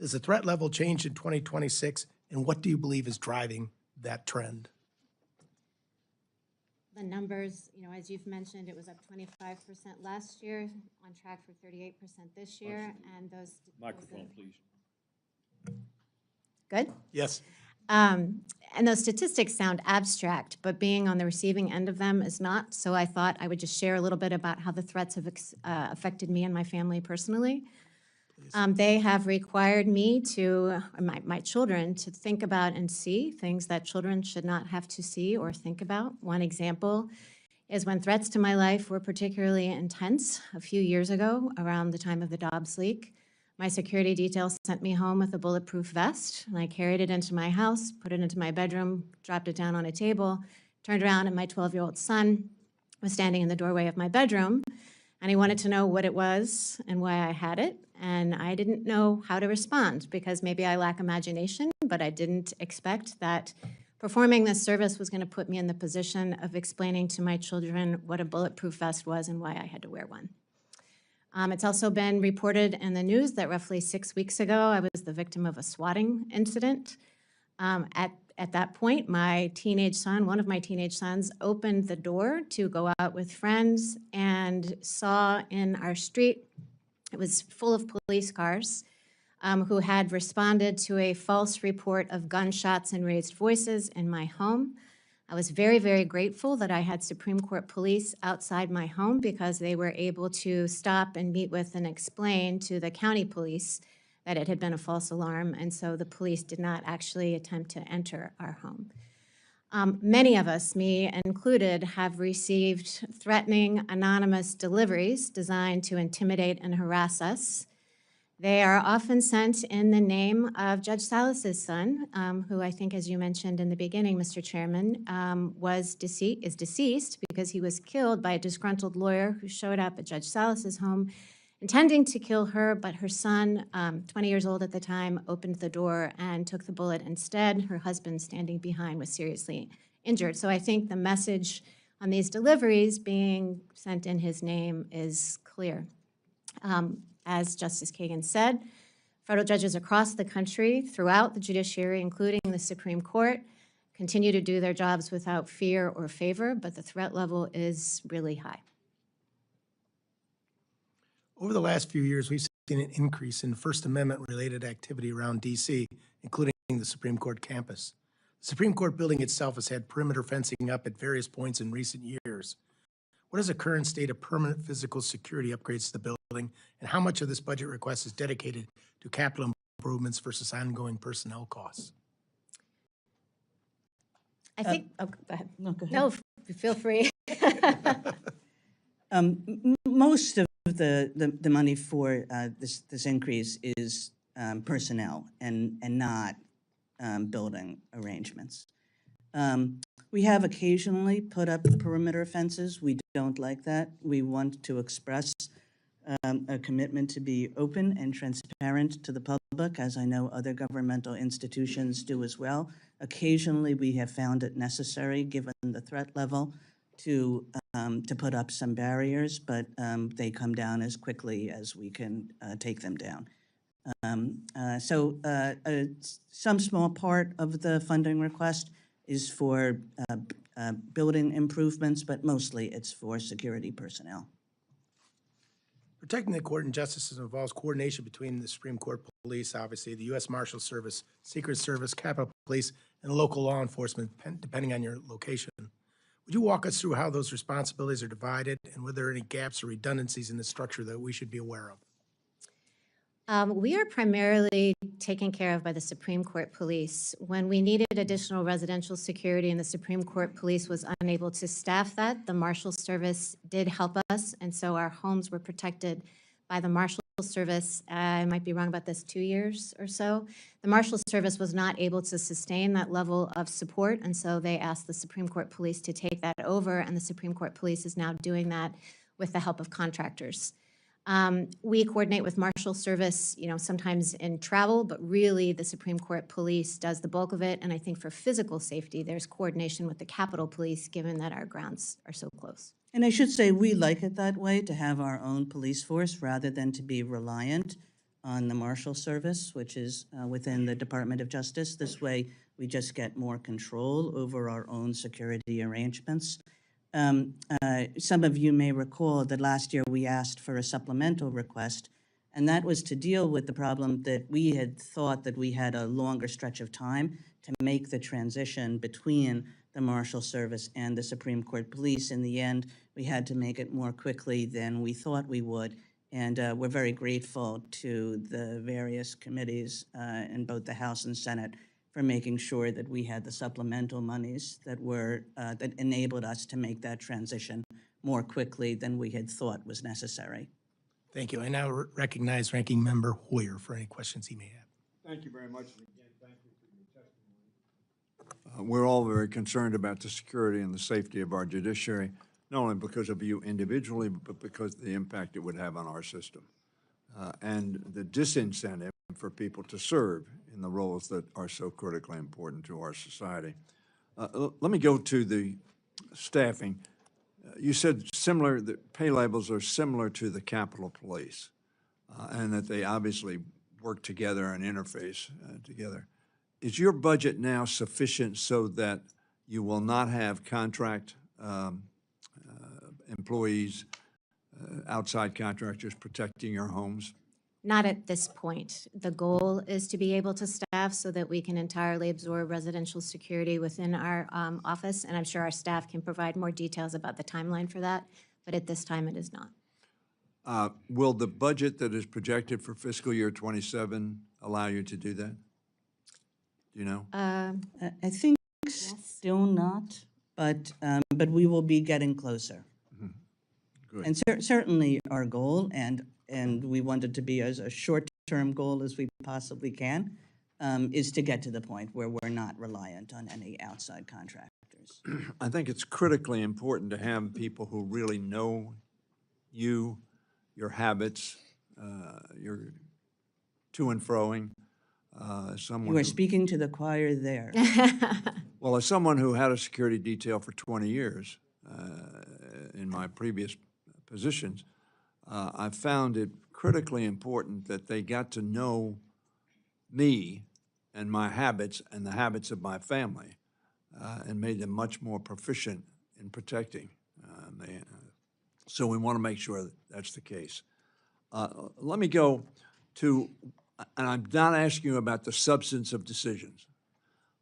G: Has the threat level changed in 2026, and what do you believe is driving that trend?
J: The numbers, as you've mentioned, it was up 25% last year, on track for 38% this year, and those...
F: Microphone, please.
J: Good?
G: Yes.
J: And those statistics sound abstract, but being on the receiving end of them is not. So I thought I would just share a little bit about how the threats have affected me and my family personally. They have required me to, my children, to think about and see things that children should not have to see or think about. One example is when threats to my life were particularly intense a few years ago, around the time of the Dobbs leak. My security detail sent me home with a bulletproof vest, and I carried it into my house, put it into my bedroom, dropped it down on a table, turned around, and my 12-year-old son was standing in the doorway of my bedroom, and he wanted to know what it was and why I had it, and I didn't know how to respond because maybe I lack imagination, but I didn't expect that performing this service was going to put me in the position of explaining to my children what a bulletproof vest was and why I had to wear one. It's also been reported in the news that roughly 6 weeks ago, I was the victim of a swatting incident. At that point, my teenage son, one of my teenage sons, opened the door to go out with friends and saw in our street, it was full of police cars, who had responded to a false report of gunshots and raised voices in my home. I was very, very grateful that I had Supreme Court police outside my home because they were able to stop and meet with and explain to the county police that it had been a false alarm, and so the police did not actually attempt to enter our home. Many of us, me included, have received threatening anonymous deliveries designed to intimidate and harass us. They are often sent in the name of Judge Salas's son, who I think, as you mentioned in the beginning, Mr. Chairman, is deceased because he was killed by a disgruntled lawyer who showed up at Judge Salas's home intending to kill her, but her son, 20 years old at the time, opened the door and took the bullet instead. Her husband, standing behind, was seriously injured. So I think the message on these deliveries being sent in his name is clear. As Justice Kagan said, federal judges across the country, throughout the judiciary, including the Supreme Court, continue to do their jobs without fear or favor, but the threat level is really high.
G: Over the last few years, we've seen an increase in First Amendment-related activity around D.C., including the Supreme Court campus. The Supreme Court building itself has had perimeter fencing up at various points in recent years. What is the current state of permanent physical security upgrades to the building, and how much of this budget request is dedicated to capital improvements versus ongoing personnel costs?
J: I think, go ahead.
I: No, go ahead.
J: No, feel free.
I: Most of the money for this increase is personnel and not building arrangements. We have occasionally put up perimeter fences. We don't like that. We want to express a commitment to be open and transparent to the public, as I know other governmental institutions do as well. Occasionally, we have found it necessary, given the threat level, to put up some barriers, but they come down as quickly as we can take them down. Some small part of the funding request is for building improvements, but mostly it's for security personnel.
G: Protecting the court and justices involves coordination between the Supreme Court Police, obviously, the U.S. Marshal Service, Secret Service, Capitol Police, and local law enforcement, depending on your location. Would Would you walk us through how those responsibilities are divided and whether there are any gaps or redundancies in the structure that we should be aware of?
J: We are primarily taken care of by the Supreme Court Police. When we needed additional residential security and the Supreme Court Police was unable to staff that, the Marshal Service did help us, and so our homes were protected by the Marshal Service. I might be wrong about this, 2 years or so. The Marshal Service was not able to sustain that level of support, and so they asked the Supreme Court Police to take that over, and the Supreme Court Police is now doing that with the help of contractors. We coordinate with Marshal Service, sometimes in travel, but really the Supreme Court Police does the bulk of it. And I think for physical safety, there's coordination with the Capitol Police, given that our grounds are so close.
I: And I should say, we like it that way, to have our own police force rather than to be reliant on the Marshal Service, which is within the Department of Justice. This way, we just get more control over our own security arrangements. Some of you may recall that last year we asked for a supplemental request, and that was to deal with the problem that we had thought that we had a longer stretch of time to make the transition between the Marshal Service and the Supreme Court Police. In the end, we had to make it more quickly than we thought we would, and we're very grateful to the various committees in both the House and Senate for making sure that we had the supplemental monies that that enabled us to make that transition more quickly than we had thought was necessary.
G: Thank you. I now recognize Ranking Member Hoyer for any questions he may have.
F: Thank you very much. And again, thank you for your testimony. We're all very concerned about the security and the safety of our judiciary, not only because of you individually, but because of the impact it would have on our system and the disincentive for people to serve in the roles that are so critically important to our society. Let me go to the staffing. You said the pay levels are similar to the Capitol Police, and that they obviously work together and interface together. Is your budget now sufficient so that you will not have contract employees, outside contractors protecting your homes?
J: Not at this point. The goal is to be able to staff so that we can entirely absorb residential security within our office, and I'm sure our staff can provide more details about the timeline for that, but at this time it is not.
F: Will the budget that is projected for fiscal year 27 allow you to do that? Do you know?
I: I think still not, but we will be getting closer.
F: Good.
I: And certainly our goal, and we want it to be as a short-term goal as we possibly can, is to get to the point where we're not reliant on any outside contractors.
F: I think it's critically important to have people who really know you, your habits, your to and froing.
I: You are speaking to the choir there.
F: Well, as someone who had a security detail for 20 years in my previous positions, I found it critically important that they got to know me and my habits and the habits of my family and made them much more proficient in protecting. So we want to make sure that that's the case. Let me go to, and I'm not asking you about the substance of decisions,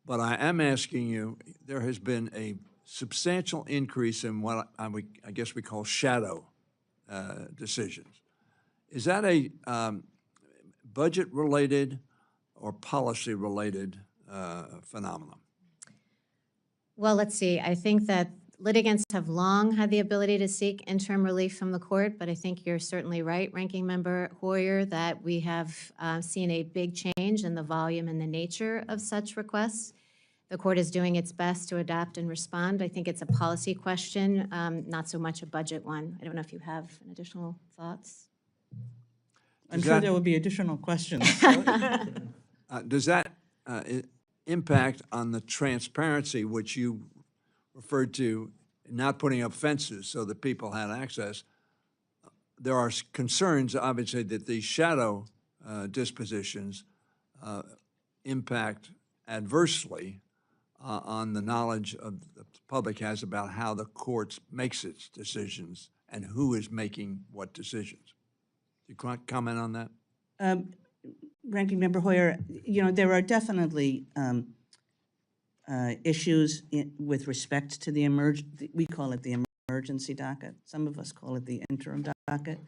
F: but I am asking you, there has been a substantial increase in what I guess we call shadow decisions. Is that a budget-related or policy-related phenomenon?
J: Well, let's see. I think that litigants have long had the ability to seek interim relief from the court, but I think you're certainly right, Ranking Member Hoyer, that we have seen a big change in the volume and the nature of such requests. The court is doing its best to adapt and respond. I think it's a policy question, not so much a budget one. I don't know if you have additional thoughts.
I: I'm sure there will be additional questions.
F: Does that impact on the transparency which you referred to, not putting up fences so that people had access? There are concerns, obviously, that these shadow dispositions impact adversely on the knowledge of the public has about how the courts makes its decisions and who is making what decisions. Do you comment on that?
I: Ranking Member Hoyer, there are definitely issues with respect to the we call it the emergency docket. Some of us call it the interim docket.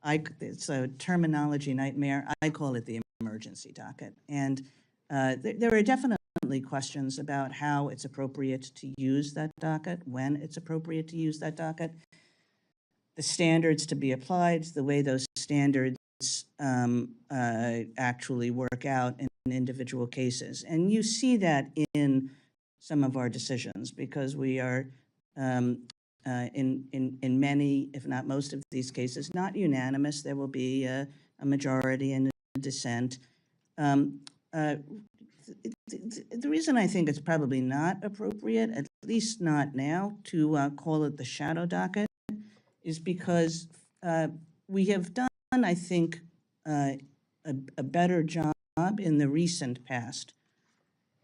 I: It's a terminology nightmare. I call it the emergency docket. And there are definitely questions about how it's appropriate to use that docket, when it's appropriate to use that docket, the standards to be applied, the way those standards actually work out in individual cases. And you see that in some of our decisions, because we are in many, if not most of these cases, not unanimous. There will be a majority and a dissent. The reason I think it's probably not appropriate, at least not now, to call it the shadow docket is because we have done, I think, a better job in the recent past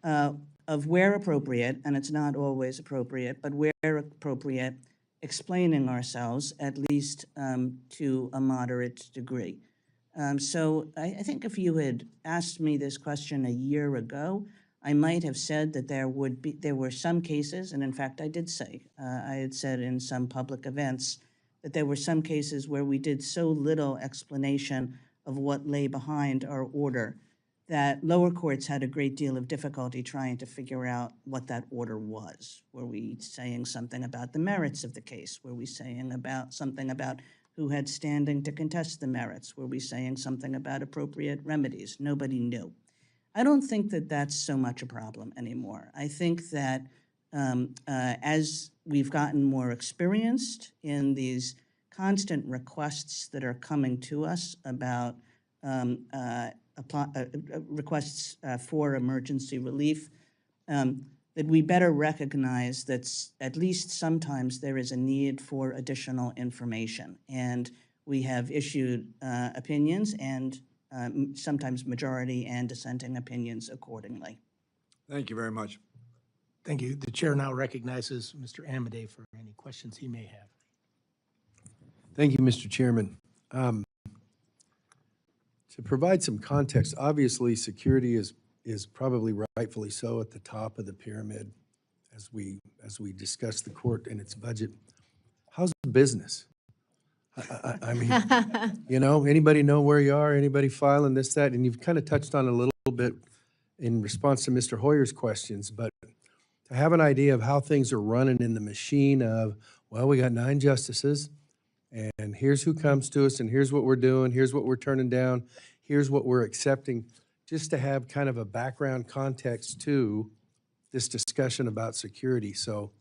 I: of where appropriate, and it's not always appropriate, but where appropriate, explaining ourselves, at least to a moderate degree. So I think if you had asked me this question a year ago, I might have said that there were some cases, and in fact I did say, I had said in some public events that there were some cases where we did so little explanation of what lay behind our order that lower courts had a great deal of difficulty trying to figure out what that order was. Were we saying something about the merits of the case? Were we saying something about who had standing to contest the merits? Were we saying something about appropriate remedies? Nobody knew. I don't think that that's so much a problem anymore. I think that as we've gotten more experienced in these constant requests that are coming to us about requests for emergency relief, that we better recognize that at least sometimes there is a need for additional information. And we have issued opinions and sometimes majority and dissenting opinions accordingly.
F: Thank you very much.
G: Thank you. The chair now recognizes Mr. Amadei for any questions he may have.
K: Thank you, Mr. Chairman. To provide some context, obviously security is probably rightfully so at the top of the pyramid as we discuss the court and its budget. How's the business? I mean, you know, anybody know where you are? Anybody filing this, that? And you've kind of touched on a little bit in response to Mr. Hoyer's questions, but to have an idea of how things are running in the machine of, well, we got 9 justices, and here's who comes to us, and here's what we're doing, here's what we're turning down, here's what we're accepting, just to have kind of a background context to this discussion about security. So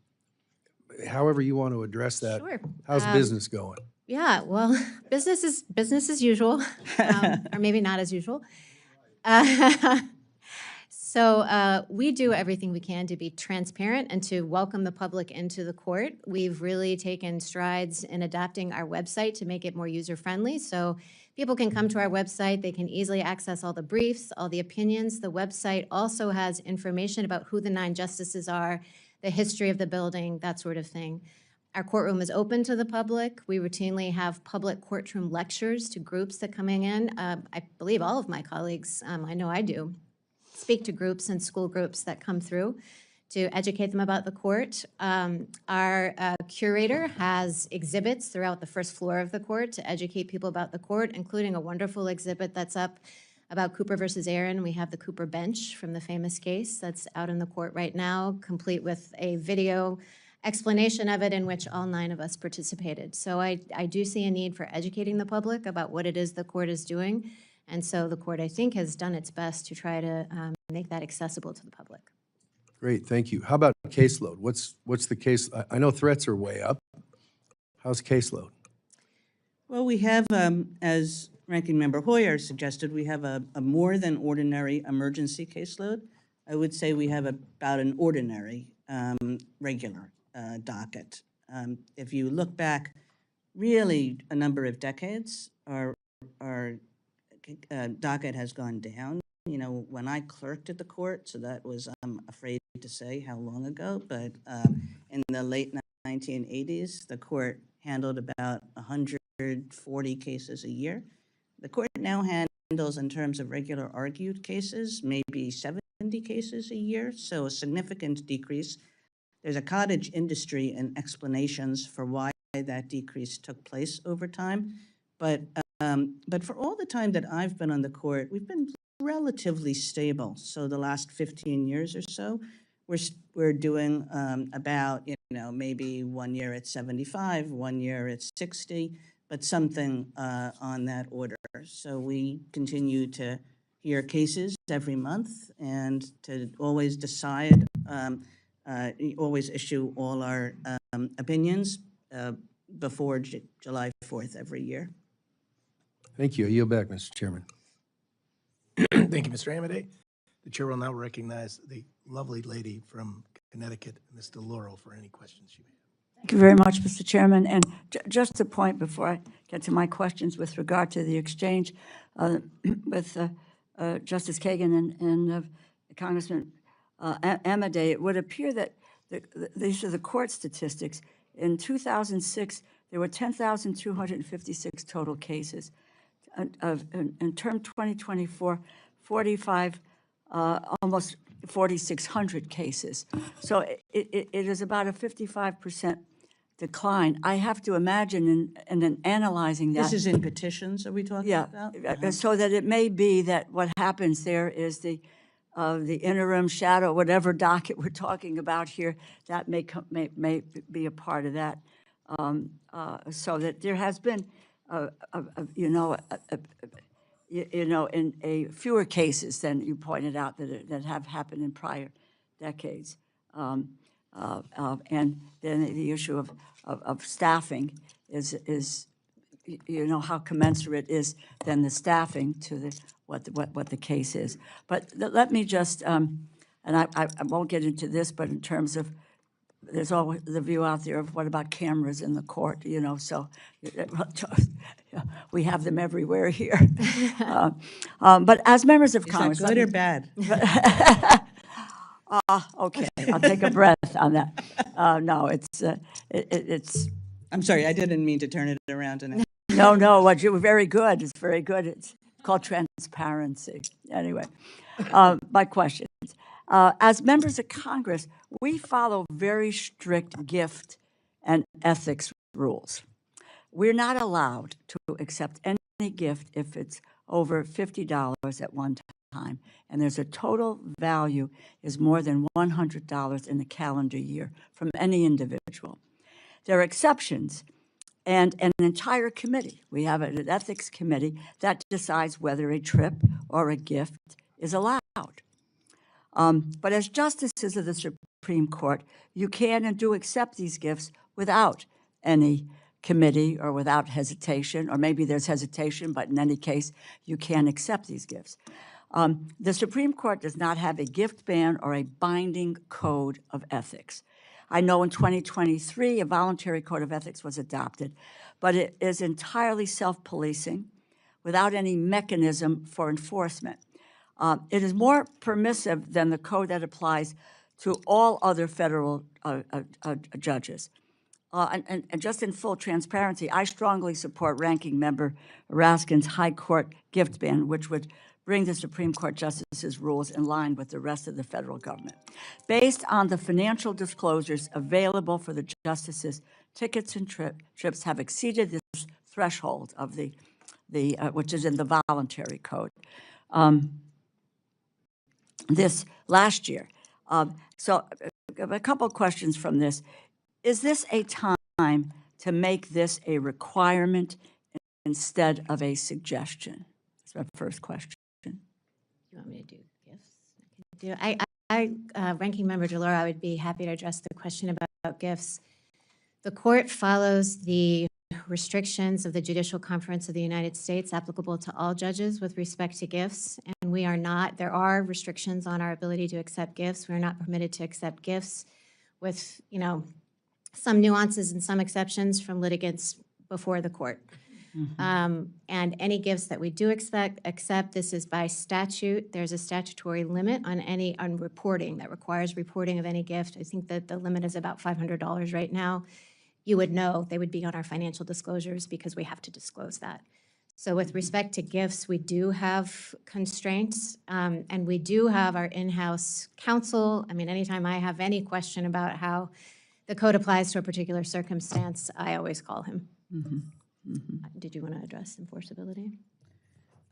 K: however you want to address that,
J: Sure.
K: How's business going?
J: Yeah, well, business as usual, or maybe not as usual. So we do everything we can to be transparent and to welcome the public into the court. We've really taken strides in adapting our website to make it more user-friendly. So people can come to our website. They can easily access all the briefs, all the opinions. The website also has information about who the 9 justices are, the history of the building, that sort of thing. Our courtroom is open to the public. We routinely have public courtroom lectures to groups that are coming in. I believe all of my colleagues, I know I do, speak to groups and school groups that come through to educate them about the court. Our curator has exhibits throughout the first floor of the court to educate people about the court, including a wonderful exhibit that's up about Cooper versus Aaron. We have the Cooper bench from the famous case that's out in the court right now, complete with a video explanation of it in which all 9 of us participated. So I do see a need for educating the public about what it is the court is doing. And so the court, I think, has done its best to try to make that accessible to the public.
K: Great, thank you. How about caseload? What's the case? I know threats are way up. How's caseload?
I: Well, we have, as Ranking Member Hoyer suggested, we have a more than ordinary emergency caseload. I would say we have about an ordinary regular docket. If you look back really a number of decades, our docket has gone down. You know, when I clerked at the court, so that was, I'm afraid to say how long ago, but in the late 1980s, the court handled about 140 cases a year. The court now handles, in terms of regular argued cases, maybe 70 cases a year, so a significant decrease. There's a cottage industry and explanations for why that decrease took place over time. But for all the time that I've been on the court, we've been relatively stable. So the last 15 years or so, we're doing about, maybe 1 year at 75, 1 year at 60, but something on that order. So we continue to hear cases every month and to always decide, always issue all our opinions before July 4th every year.
K: Thank you. I yield back, Mr. Chairman.
G: Thank you, Mr. Amadei. The chair will now recognize the lovely lady from Connecticut, Ms. DeLauro, for any questions she may have.
H: Thank you very much, Mr. Chairman. And just a point before I get to my questions with regard to the exchange with Justice Kagan and Congressman Amadei, it would appear that these are the court statistics. In 2006, there were 10,256 total cases. In term 2024, 45, almost 4,600 cases. So it is about a 55% decline. I have to imagine in analyzing that.
I: This is in petitions, are we talking about?
H: Yeah, so that it may be that what happens there is the interim shadow, whatever docket we're talking about here, that may be a part of that. So that there has been, in a fewer cases than you pointed out that have happened in prior decades. And then the issue of staffing is how commensurate is then the staffing to what the case is. But let me just, and I won't get into this, but in terms of, there's always the view out there of what about cameras in the court, so we have them everywhere here. But as members of Congress.
I: Is that good or bad?
H: Okay, I'll take a breath on that. No, it's.
I: I'm sorry, I didn't mean to turn it around.
H: No, what you were very good. It's very good. It's called transparency. Anyway, my questions. As members of Congress, we follow very strict gift and ethics rules. We're not allowed to accept any gift if it's over $50 at one time, and there's a total value is more than $100 in a calendar year from any individual. There are exceptions, and an entire committee, we have an ethics committee that decides whether a trip or a gift is allowed. But as justices of the Supreme Court, you can and do accept these gifts without any committee or without hesitation, or maybe there's hesitation, but in any case, you can accept these gifts. The Supreme Court does not have a gift ban or a binding code of ethics. I know in 2023, a voluntary code of ethics was adopted, but it is entirely self-policing without any mechanism for enforcement. It is more permissive than the code that applies to all other federal judges. And just in full transparency, I strongly support Ranking Member Raskin's High Court gift ban, which would bring the Supreme Court justices' rules in line with the rest of the federal government. Based on the financial disclosures available for the justices, tickets and trips have exceeded this threshold of the which is in the voluntary code. This last year. So a couple of questions from this. Is this a time to make this a requirement instead of a suggestion? That's my first question.
J: You want me to do gifts? I can do. Ranking Member DeLauro, I would be happy to address the question about gifts. The court follows the restrictions of the Judicial Conference of the United States applicable to all judges with respect to gifts, and we are not, there are restrictions on our ability to accept gifts. We're not permitted to accept gifts with, some nuances and some exceptions from litigants before the court. Mm-hmm. And any gifts that we do accept, this is by statute. There's a statutory limit on reporting that requires reporting of any gift. I think that the limit is about $500 right now. You would know, they would be on our financial disclosures because we have to disclose that. So with respect to gifts, we do have constraints, and we do have our in-house counsel. I mean, anytime I have any question about how the code applies to a particular circumstance, I always call him. Did you want to address enforceability?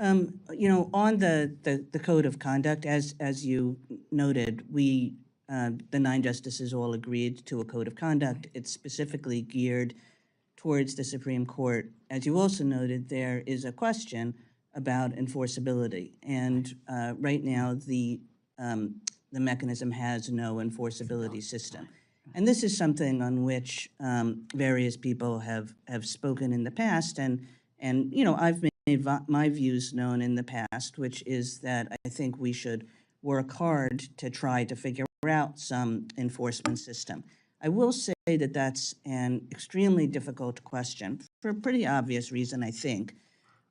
I: You know, on the code of conduct, as you noted, we, the 9 justices all agreed to a code of conduct. It's specifically geared towards the Supreme Court. As you also noted, there is a question about enforceability. And right now, the mechanism has no enforceability system. And this is something on which various people have spoken in the past. And you know, I've made my views known in the past, which is that I think we should work hard to try to figure out some enforcement system. I will say that that's an extremely difficult question for a pretty obvious reason, I think,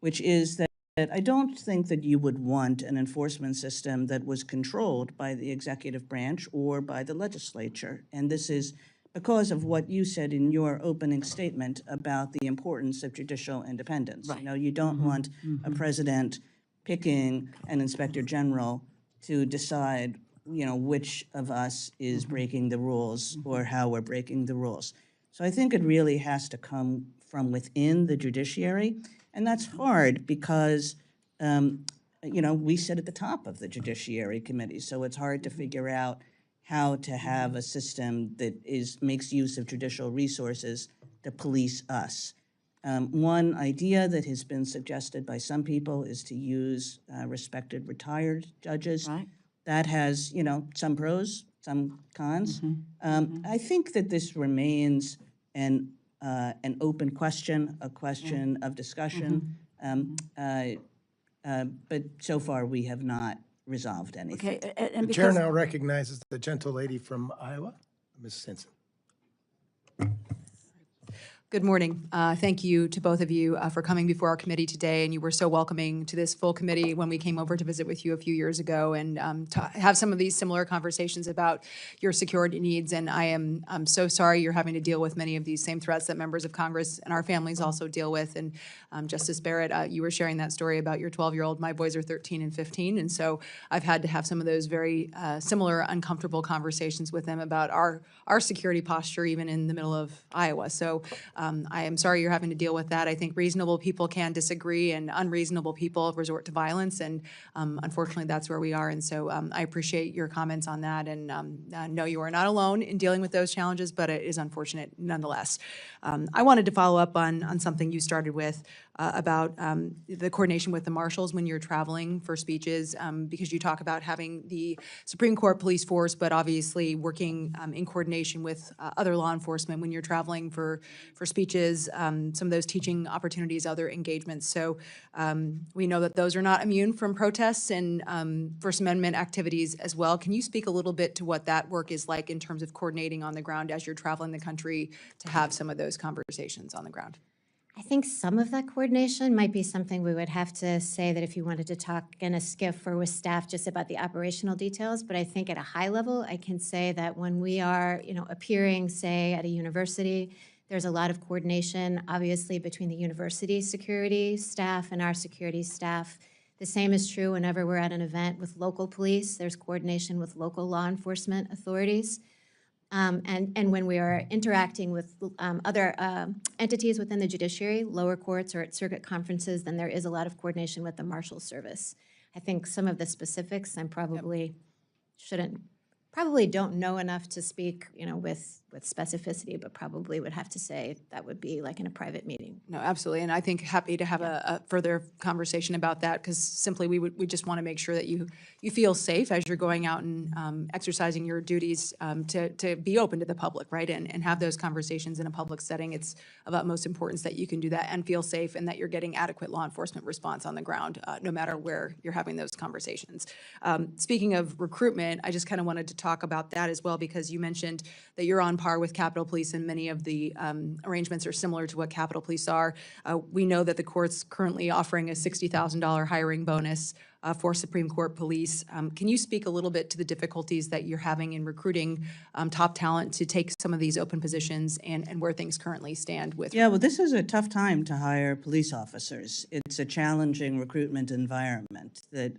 I: which is that I don't think that you would want an enforcement system that was controlled by the executive branch or by the legislature. And this is because of what you said in your opening statement about the importance of judicial independence. Right. You know, you don't want a president picking an inspector general to decide, you know, which of us is breaking the rules or how we're breaking the rules. So I think it really has to come from within the judiciary, and that's hard because, you know, we sit at the top of the Judiciary Committee, so it's hard to figure out how to have a system that makes use of judicial resources to police us. One idea that has been suggested by some people is to use respected retired judges. Right. That has, you know, some pros, some cons. I think that this remains an open question, a question of discussion. But so far we have not resolved anything.
H: Okay, and
G: The chair now recognizes the gentle lady from Iowa, Ms. Stinson.
L: Good morning. Thank you to both of you for coming before our committee today, and you were so welcoming to this full committee when we came over to visit with you a few years ago and to have some of these similar conversations about your security needs. And I'm so sorry you're having to deal with many of these same threats that members of Congress and our families also deal with. And Justice Barrett, you were sharing that story about your 12-year-old. My boys are 13 and 15, and so I've had to have some of those very similar uncomfortable conversations with them about our security posture, even in the middle of Iowa. So I am sorry you're having to deal with that. I think reasonable people can disagree and unreasonable people resort to violence, and unfortunately that's where we are. And so I appreciate your comments on that, and no, you are not alone in dealing with those challenges, but it is unfortunate nonetheless. I wanted to follow up on something you started with about the coordination with the marshals when you're traveling for speeches, because you talk about having the Supreme Court police force, but obviously working in coordination with other law enforcement when you're traveling for speeches, some of those teaching opportunities, other engagements. So we know that those are not immune from protests and First Amendment activities as well. Can you speak a little bit to what that work is like in terms of coordinating on the ground as you're traveling the country to have some of those conversations on the ground?
J: I think some of that coordination might be something we would have to say that if you wanted to talk in a skiff or with staff just about the operational details. But I think at a high level, I can say that when we are, you know, appearing, say, at a university, there's a lot of coordination, obviously, between the university security staff and our security staff. The same is true whenever we're at an event with local police. There's coordination with local law enforcement authorities. And when we are interacting with other entities within the judiciary, lower courts or at circuit conferences, then there is a lot of coordination with the Marshals Service. I think some of the specifics I'm probably don't know enough to speak, you know, with specificity, but probably would have to say that would be like in a private meeting.
L: No, absolutely, and I think happy to have a further conversation about that, because simply we just want to make sure that you feel safe as you're going out and exercising your duties to be open to the public, right, and have those conversations in a public setting. It's of utmost importance that you can do that and feel safe, and that you're getting adequate law enforcement response on the ground, no matter where you're having those conversations. Speaking of recruitment, I just kind of wanted to talk about that as well, because you mentioned that you're on par with Capitol Police, and many of the arrangements are similar to what Capitol Police are. We know that the court's currently offering a $60,000 hiring bonus for Supreme Court police. Can you speak a little bit to the difficulties that you're having in recruiting top talent to take some of these open positions, and where things currently stand with?
I: Yeah, well, this is a tough time to hire police officers. It's a challenging recruitment environment that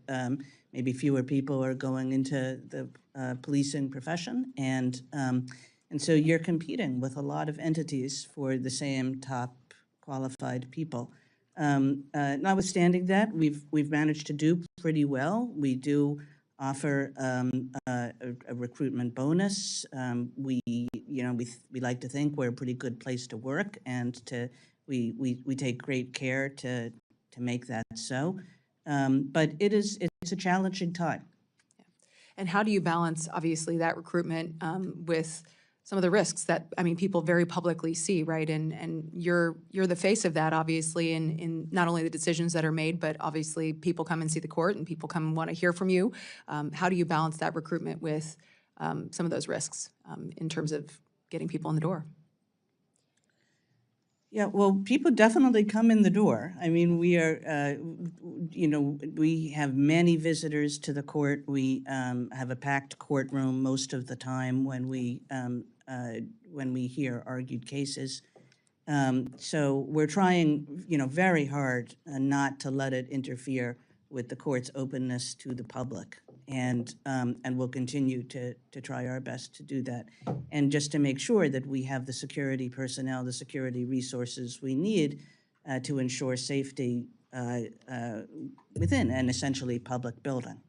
I: maybe fewer people are going into the policing profession, and so you're competing with a lot of entities for the same top qualified people. Notwithstanding that, we've managed to do pretty well. We do offer a recruitment bonus. We like to think we're a pretty good place to work, and we take great care to make that so. But it's a challenging time.
L: And how do you balance, obviously, that recruitment with some of the risks that, I mean, people very publicly see, right? And you're the face of that, obviously, in not only the decisions that are made, but obviously people come and see the court and people come and want to hear from you. How do you balance that recruitment with some of those risks in terms of getting people in the door?
I: Yeah, well, people definitely come in the door. I mean, we are, we have many visitors to the court. We have a packed courtroom most of the time when we hear argued cases. So we're trying, very hard not to let it interfere with the court's openness to the public. And we'll continue to try our best to do that. And just to make sure that we have the security personnel, the security resources we need to ensure safety within an essentially public building.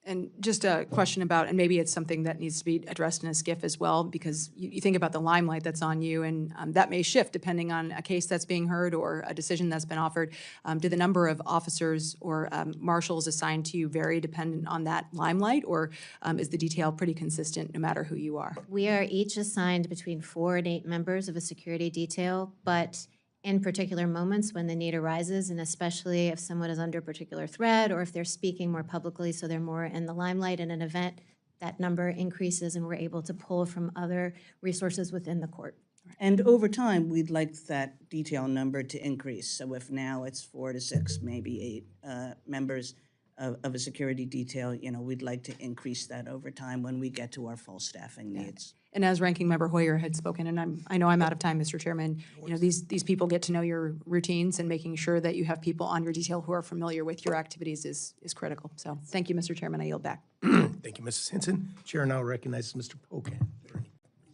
L: And just a question about, and maybe it's something that needs to be addressed in a SCIF as well, because you think about the limelight that's on you, and that may shift depending on a case that's being heard or a decision that's been offered. Do the number of officers or marshals assigned to you vary dependent on that limelight, or is the detail pretty consistent no matter who you are?
J: We are each assigned between 4 and 8 members of a security detail, but in particular moments when the need arises, and especially if someone is under particular threat or if they're speaking more publicly, so they're more in the limelight in an event, that number increases and we're able to pull from other resources within the court.
I: And over time, we'd like that detail number to increase. So if now it's 4 to 6, maybe 8 members of a security detail, we'd like to increase that over time when we get to our full staffing needs.
L: And as Ranking Member Hoyer had spoken, and I know I'm out of time, Mr. Chairman, these people get to know your routines, and making sure that you have people on your detail who are familiar with your activities is critical. So thank you, Mr. Chairman. I yield back.
G: Thank you, Mrs. Hinson. Chair now recognizes Mr. Pocan.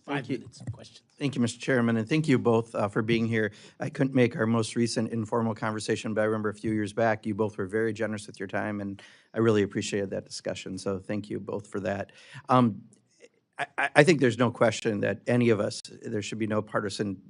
G: 5 minutes of questions.
M: Thank you, Mr. Chairman, and thank you both for being here. I couldn't make our most recent informal conversation, but I remember a few years back, you both were very generous with your time, and I really appreciated that discussion. So thank you both for that. I think there's no question that any of us, there should be no partisan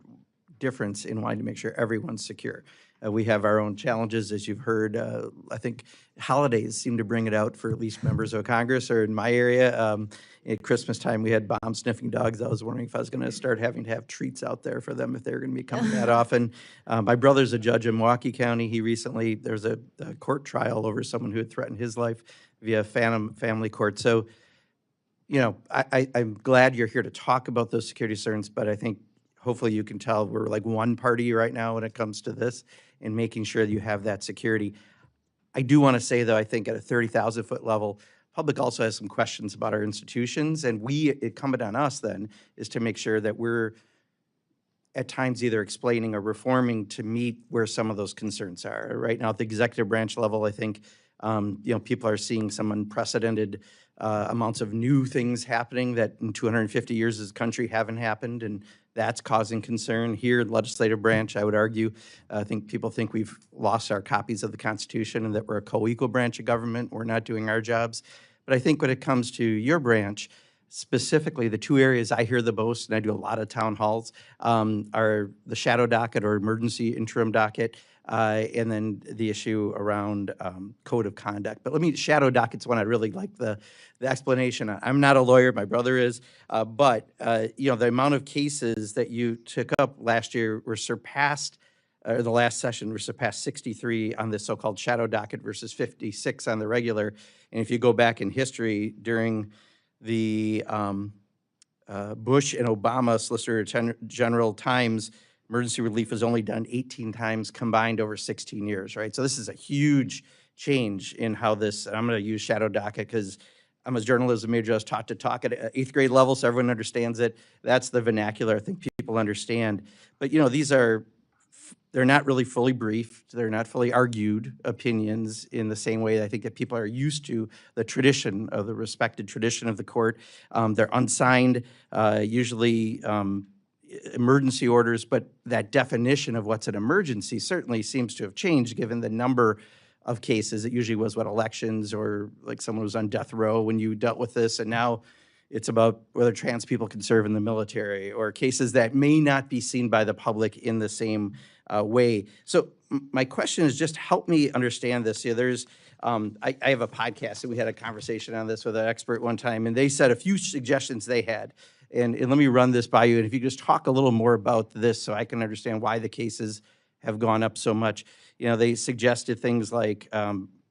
M: difference in wanting to make sure everyone's secure. We have our own challenges, as you've heard. I think holidays seem to bring it out for at least members of Congress, or in my area. At Christmas time, we had bomb-sniffing dogs. I was wondering if I was going to start having to have treats out there for them if they were going to be coming that often. My brother's a judge in Milwaukee County. There's a court trial over someone who had threatened his life via phantom family court. So, I'm glad you're here to talk about those security concerns, but I think hopefully you can tell we're like one party right now when it comes to this and making sure that you have that security. I do want to say, though, I think at a 30,000-foot level, public also has some questions about our institutions, and incumbent on us then is to make sure that we're at times either explaining or reforming to meet where some of those concerns are. Right now at the executive branch level, I think people are seeing some unprecedented amounts of new things happening that in 250 years as a country haven't happened, and that's causing concern. Here in the legislative branch, I would argue, I think people think we've lost our copies of the Constitution and that we're a co-equal branch of government. We're not doing our jobs. But I think when it comes to your branch, specifically the 2 areas I hear the most, and I do a lot of town halls, are the shadow docket or emergency interim docket, and then the issue around code of conduct. But shadow docket's one I really like the explanation on. I'm not a lawyer, my brother is, but the amount of cases that you took up last year were surpassed, or the last session were surpassed 63 on this so-called shadow docket versus 56 on the regular. And if you go back in history during the Bush and Obama Solicitor General times, emergency relief is only done 18 times combined over 16 years, right? So this is a huge change in how this, and I'm going to use shadow docket because I'm a journalism major. I was taught to talk at 8th grade level, so everyone understands it. That's the vernacular I think people understand. But, you know, they're not really fully briefed. They're not fully argued opinions in the same way I think that people are used to the tradition of the respected tradition of the court. They're unsigned, usually emergency orders, but that definition of what's an emergency certainly seems to have changed given the number of cases. It usually was, what, elections or like someone was on death row when you dealt with this, and now it's about whether trans people can serve in the military or cases that may not be seen by the public in the same way. So my question is just help me understand this. You know, there's, I have a podcast and we had a conversation on this with an expert one time, and they said a few suggestions they had. And let me run this by you. And if you could just talk a little more about this so I can understand why the cases have gone up so much. You know, they suggested things like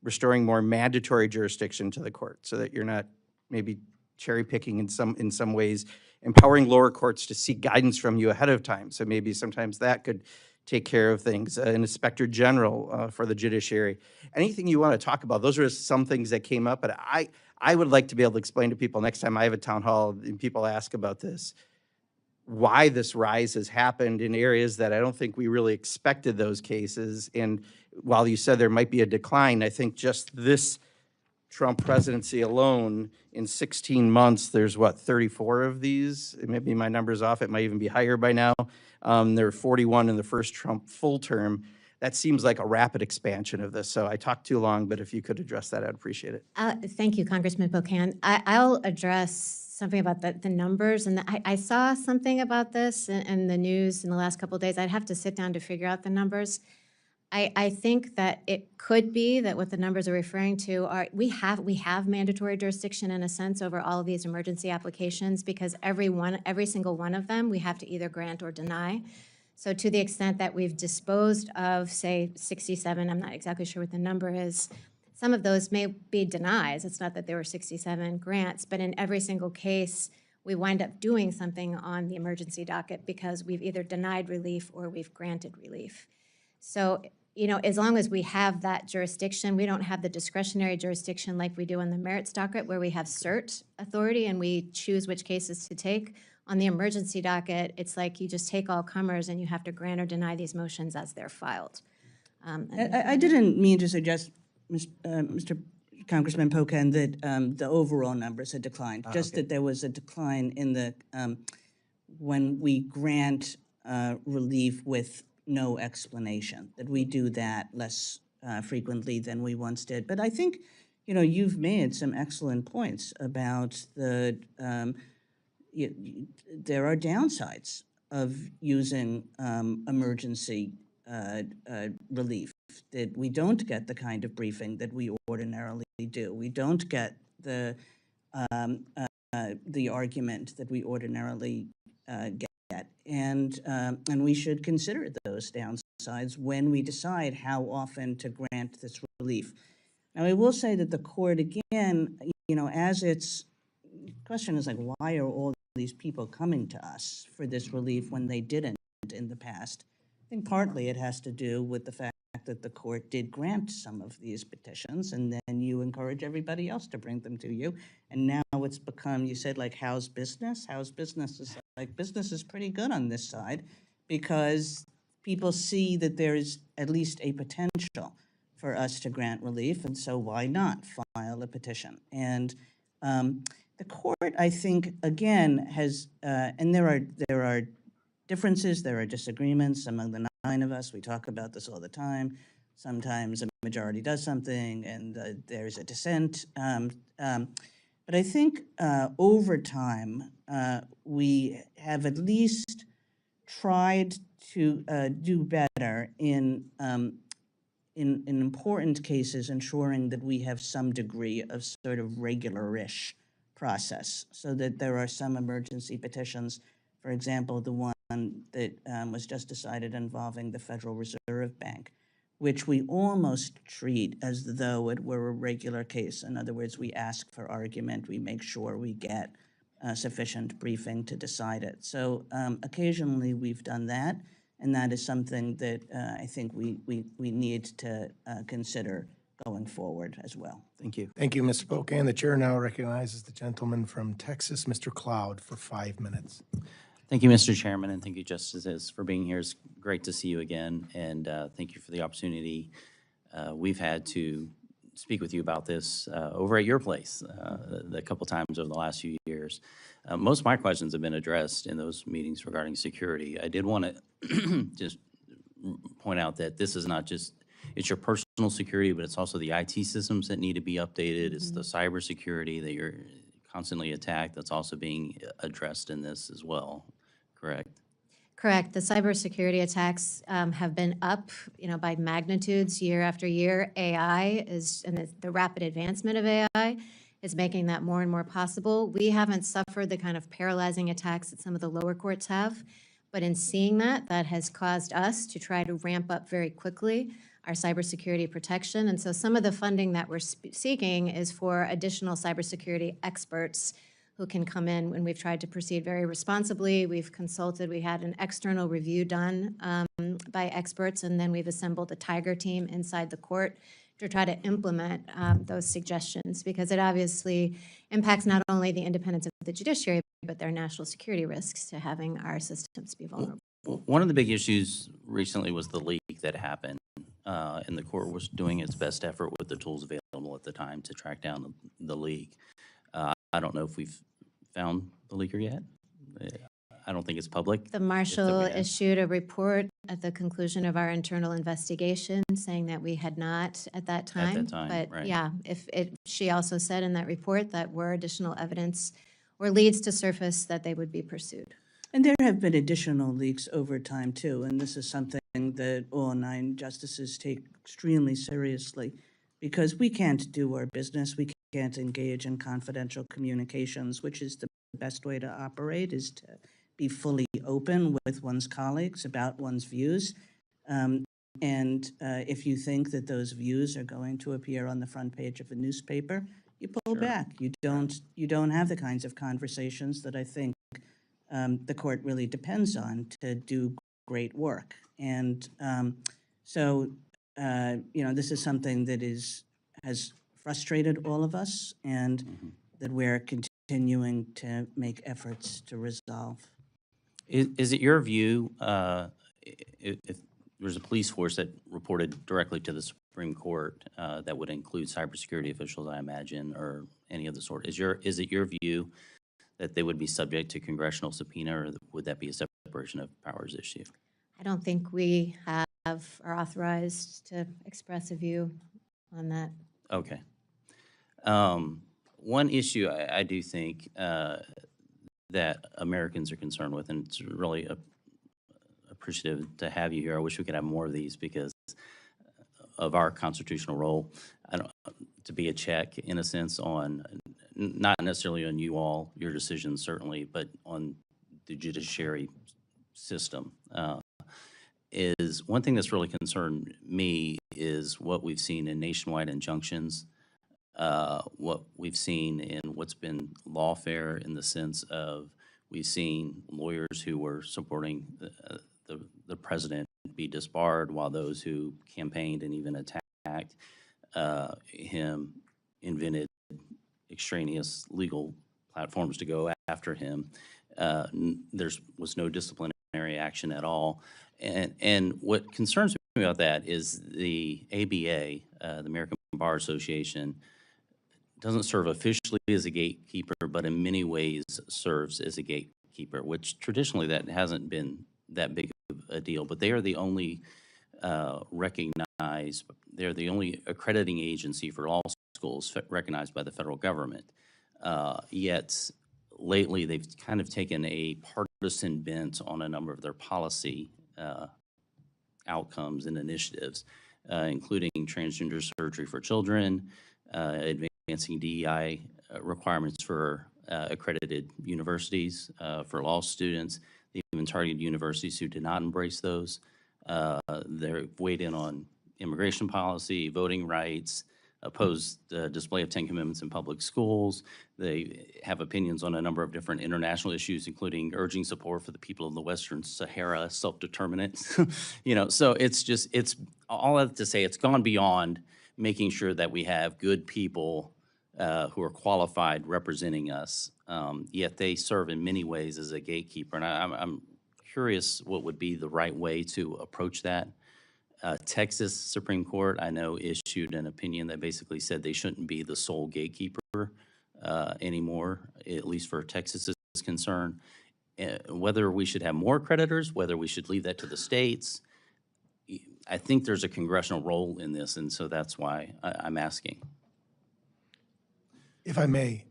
M: restoring more mandatory jurisdiction to the court so that you're not maybe cherry picking in some ways, empowering lower courts to seek guidance from you ahead of time. So maybe sometimes that could take care of things. An inspector general for the judiciary. Anything you want to talk about? Those are some things that came up, but I would like to be able to explain to people next time I have a town hall and people ask about this, why this rise has happened in areas that I don't think we really expected those cases. And while you said there might be a decline, I think just this Trump presidency alone, in 16 months, there's what, 34 of these? Maybe my number's off. It might even be higher by now. There were 41 in the first Trump full term. That seems like a rapid expansion of this. So I talked too long, but if you could address that, I'd appreciate it.
J: Thank you, Congressman Pocan. I'll address something about the numbers. And I saw something about this in the news in the last couple of days. I'd have to sit down to figure out the numbers. I think that it could be that what the numbers are referring to are, we have mandatory jurisdiction in a sense over all of these emergency applications because every single one of them we have to either grant or deny. So to the extent that we've disposed of, say, 67, I'm not exactly sure what the number is, some of those may be denies. It's not that there were 67 grants, but in every single case, we wind up doing something on the emergency docket because we've either denied relief or we've granted relief. So, you know, as long as we have that jurisdiction, we don't have the discretionary jurisdiction like we do on the merits docket where we have cert authority and we choose which cases to take. On the emergency docket, it's like you just take all comers and you have to grant or deny these motions as they're filed.
I: I didn't mean to suggest, Mr. Congressman Pocan, that the overall numbers had declined, just that there was a decline in the, when we grant relief with no explanation, that we do that less frequently than we once did. But I think, you know, you've made some excellent points about the, there are downsides of using emergency relief, that we don't get the kind of briefing that we ordinarily do. We don't get the argument that we ordinarily get. And we should consider those downsides when we decide how often to grant this relief. Now, I will say that the court, again, you know, as its question is like, why are all these people coming to us for this relief when they didn't in the past? I think partly it has to do with the fact that the court did grant some of these petitions, and then you encourage everybody else to bring them to you. And now it's become, you said, like, how's business? How's business? Is like, business is pretty good on this side because people see that there is at least a potential for us to grant relief, and so why not file a petition? And the court, I think, again, has, and there are differences, there are disagreements among the 9 of us. We talk about this all the time. Sometimes a majority does something and there's a dissent. But I think over time, we have at least tried to do better in important cases, ensuring that we have some degree of sort of regular-ish process, so that there are some emergency petitions. For example, the one that was just decided involving the Federal Reserve Bank, which we almost treat as though it were a regular case. In other words, we ask for argument, we make sure we get sufficient briefing to decide it. So occasionally we've done that, and that is something that I think we need to consider going forward as well.
M: Thank you.
G: Thank you, Mr. Pocan. The chair now recognizes the gentleman from Texas, Mr. Cloud, for 5 minutes.
N: Thank you, Mr. Chairman, and thank you, Justices, for being here. It's great to see you again, and thank you for the opportunity we've had to speak with you about this over at your place a couple times over the last few years. Most of my questions have been addressed in those meetings regarding security. I did want to just point out that this is not just, it's your personal security, but it's also the IT systems that need to be updated. It's the cybersecurity that you're constantly attacked that's also being addressed in this as well, correct?
J: Correct. The cybersecurity attacks have been up, by magnitudes year after year. AI is, and the rapid advancement of AI is making that more and more possible. We haven't suffered the kind of paralyzing attacks that some of the lower courts have, but in seeing that, that has caused us to try to ramp up very quickly our cybersecurity protection. And so some of the funding that we're seeking is for additional cybersecurity experts who can come in when we've tried to proceed very responsibly. We've consulted, we had an external review done by experts, and then we've assembled a tiger team inside the court to try to implement those suggestions, because it obviously impacts not only the independence of the judiciary, but their national security risks to having our systems be vulnerable.
N: One of the big issues recently was the leak that happened, and the court was doing its best effort with the tools available at the time to track down the leak. I don't know if we've found the leaker yet. I don't think it's public.
J: The marshal issued a report at the conclusion of our internal investigation saying that we had not at that time.
N: At that time,
J: but
N: right.
J: yeah, she also said in that report that were additional evidence or leads to surface, that they would be pursued.
I: And there have been additional leaks over time, too, and this is something that all 9 justices take extremely seriously, because we can't do our business, we can't engage in confidential communications, which is the best way to operate, is to be fully open with one's colleagues about one's views. If you think that those views are going to appear on the front page of a newspaper, you pull back. You don't have the kinds of conversations that I think the court really depends on to do great work. And this is something that has frustrated all of us, and that we're continuing to make efforts to resolve.
N: Is it your view, if there's a police force that reported directly to the Supreme Court that would include cybersecurity officials, I imagine, or any of the sort, is it your view that they would be subject to congressional subpoena, or would that be a separation of powers issue?
J: I don't think we are authorized to express a view on that.
N: Okay. One issue I do think that Americans are concerned with, and it's really appreciative to have you here. I wish we could have more of these because of our constitutional role, to be a check, in a sense, on, not necessarily on you all, your decisions certainly, but on the judiciary system. Is one thing that's really concerned me is what we've seen in nationwide injunctions, what we've seen in what's been lawfare, in the sense of we've seen lawyers who were supporting the president be disbarred, while those who campaigned and even attacked him invented extraneous legal platforms to go after him. There was no disciplinary action at all. And what concerns me about that is the ABA, the American Bar Association, doesn't serve officially as a gatekeeper, but in many ways serves as a gatekeeper, which traditionally that hasn't been that big of a deal. But they are the only they're the only accrediting agency for law schools recognized by the federal government. Yet lately they've kind of taken a partisan bent on a number of their policy outcomes and initiatives, including transgender surgery for children, advancing DEI requirements for accredited universities for law students. They even targeted universities who did not embrace those. They're weighed in on immigration policy, voting rights, oppose the display of 10 Commandments in public schools. They have opinions on a number of different international issues, including urging support for the people of the Western Sahara self-determinant. You know, so it's all I have to say, it's gone beyond making sure that we have good people who are qualified representing us, yet they serve in many ways as a gatekeeper. And I'm curious what would be the right way to approach that. Texas Supreme Court, I know, issued an opinion that basically said they shouldn't be the sole gatekeeper anymore, at least for Texas is concerned. Whether we should have more creditors, whether we should leave that to the states, I think there's a congressional role in this, and so that's why I'm asking.
G: If I may,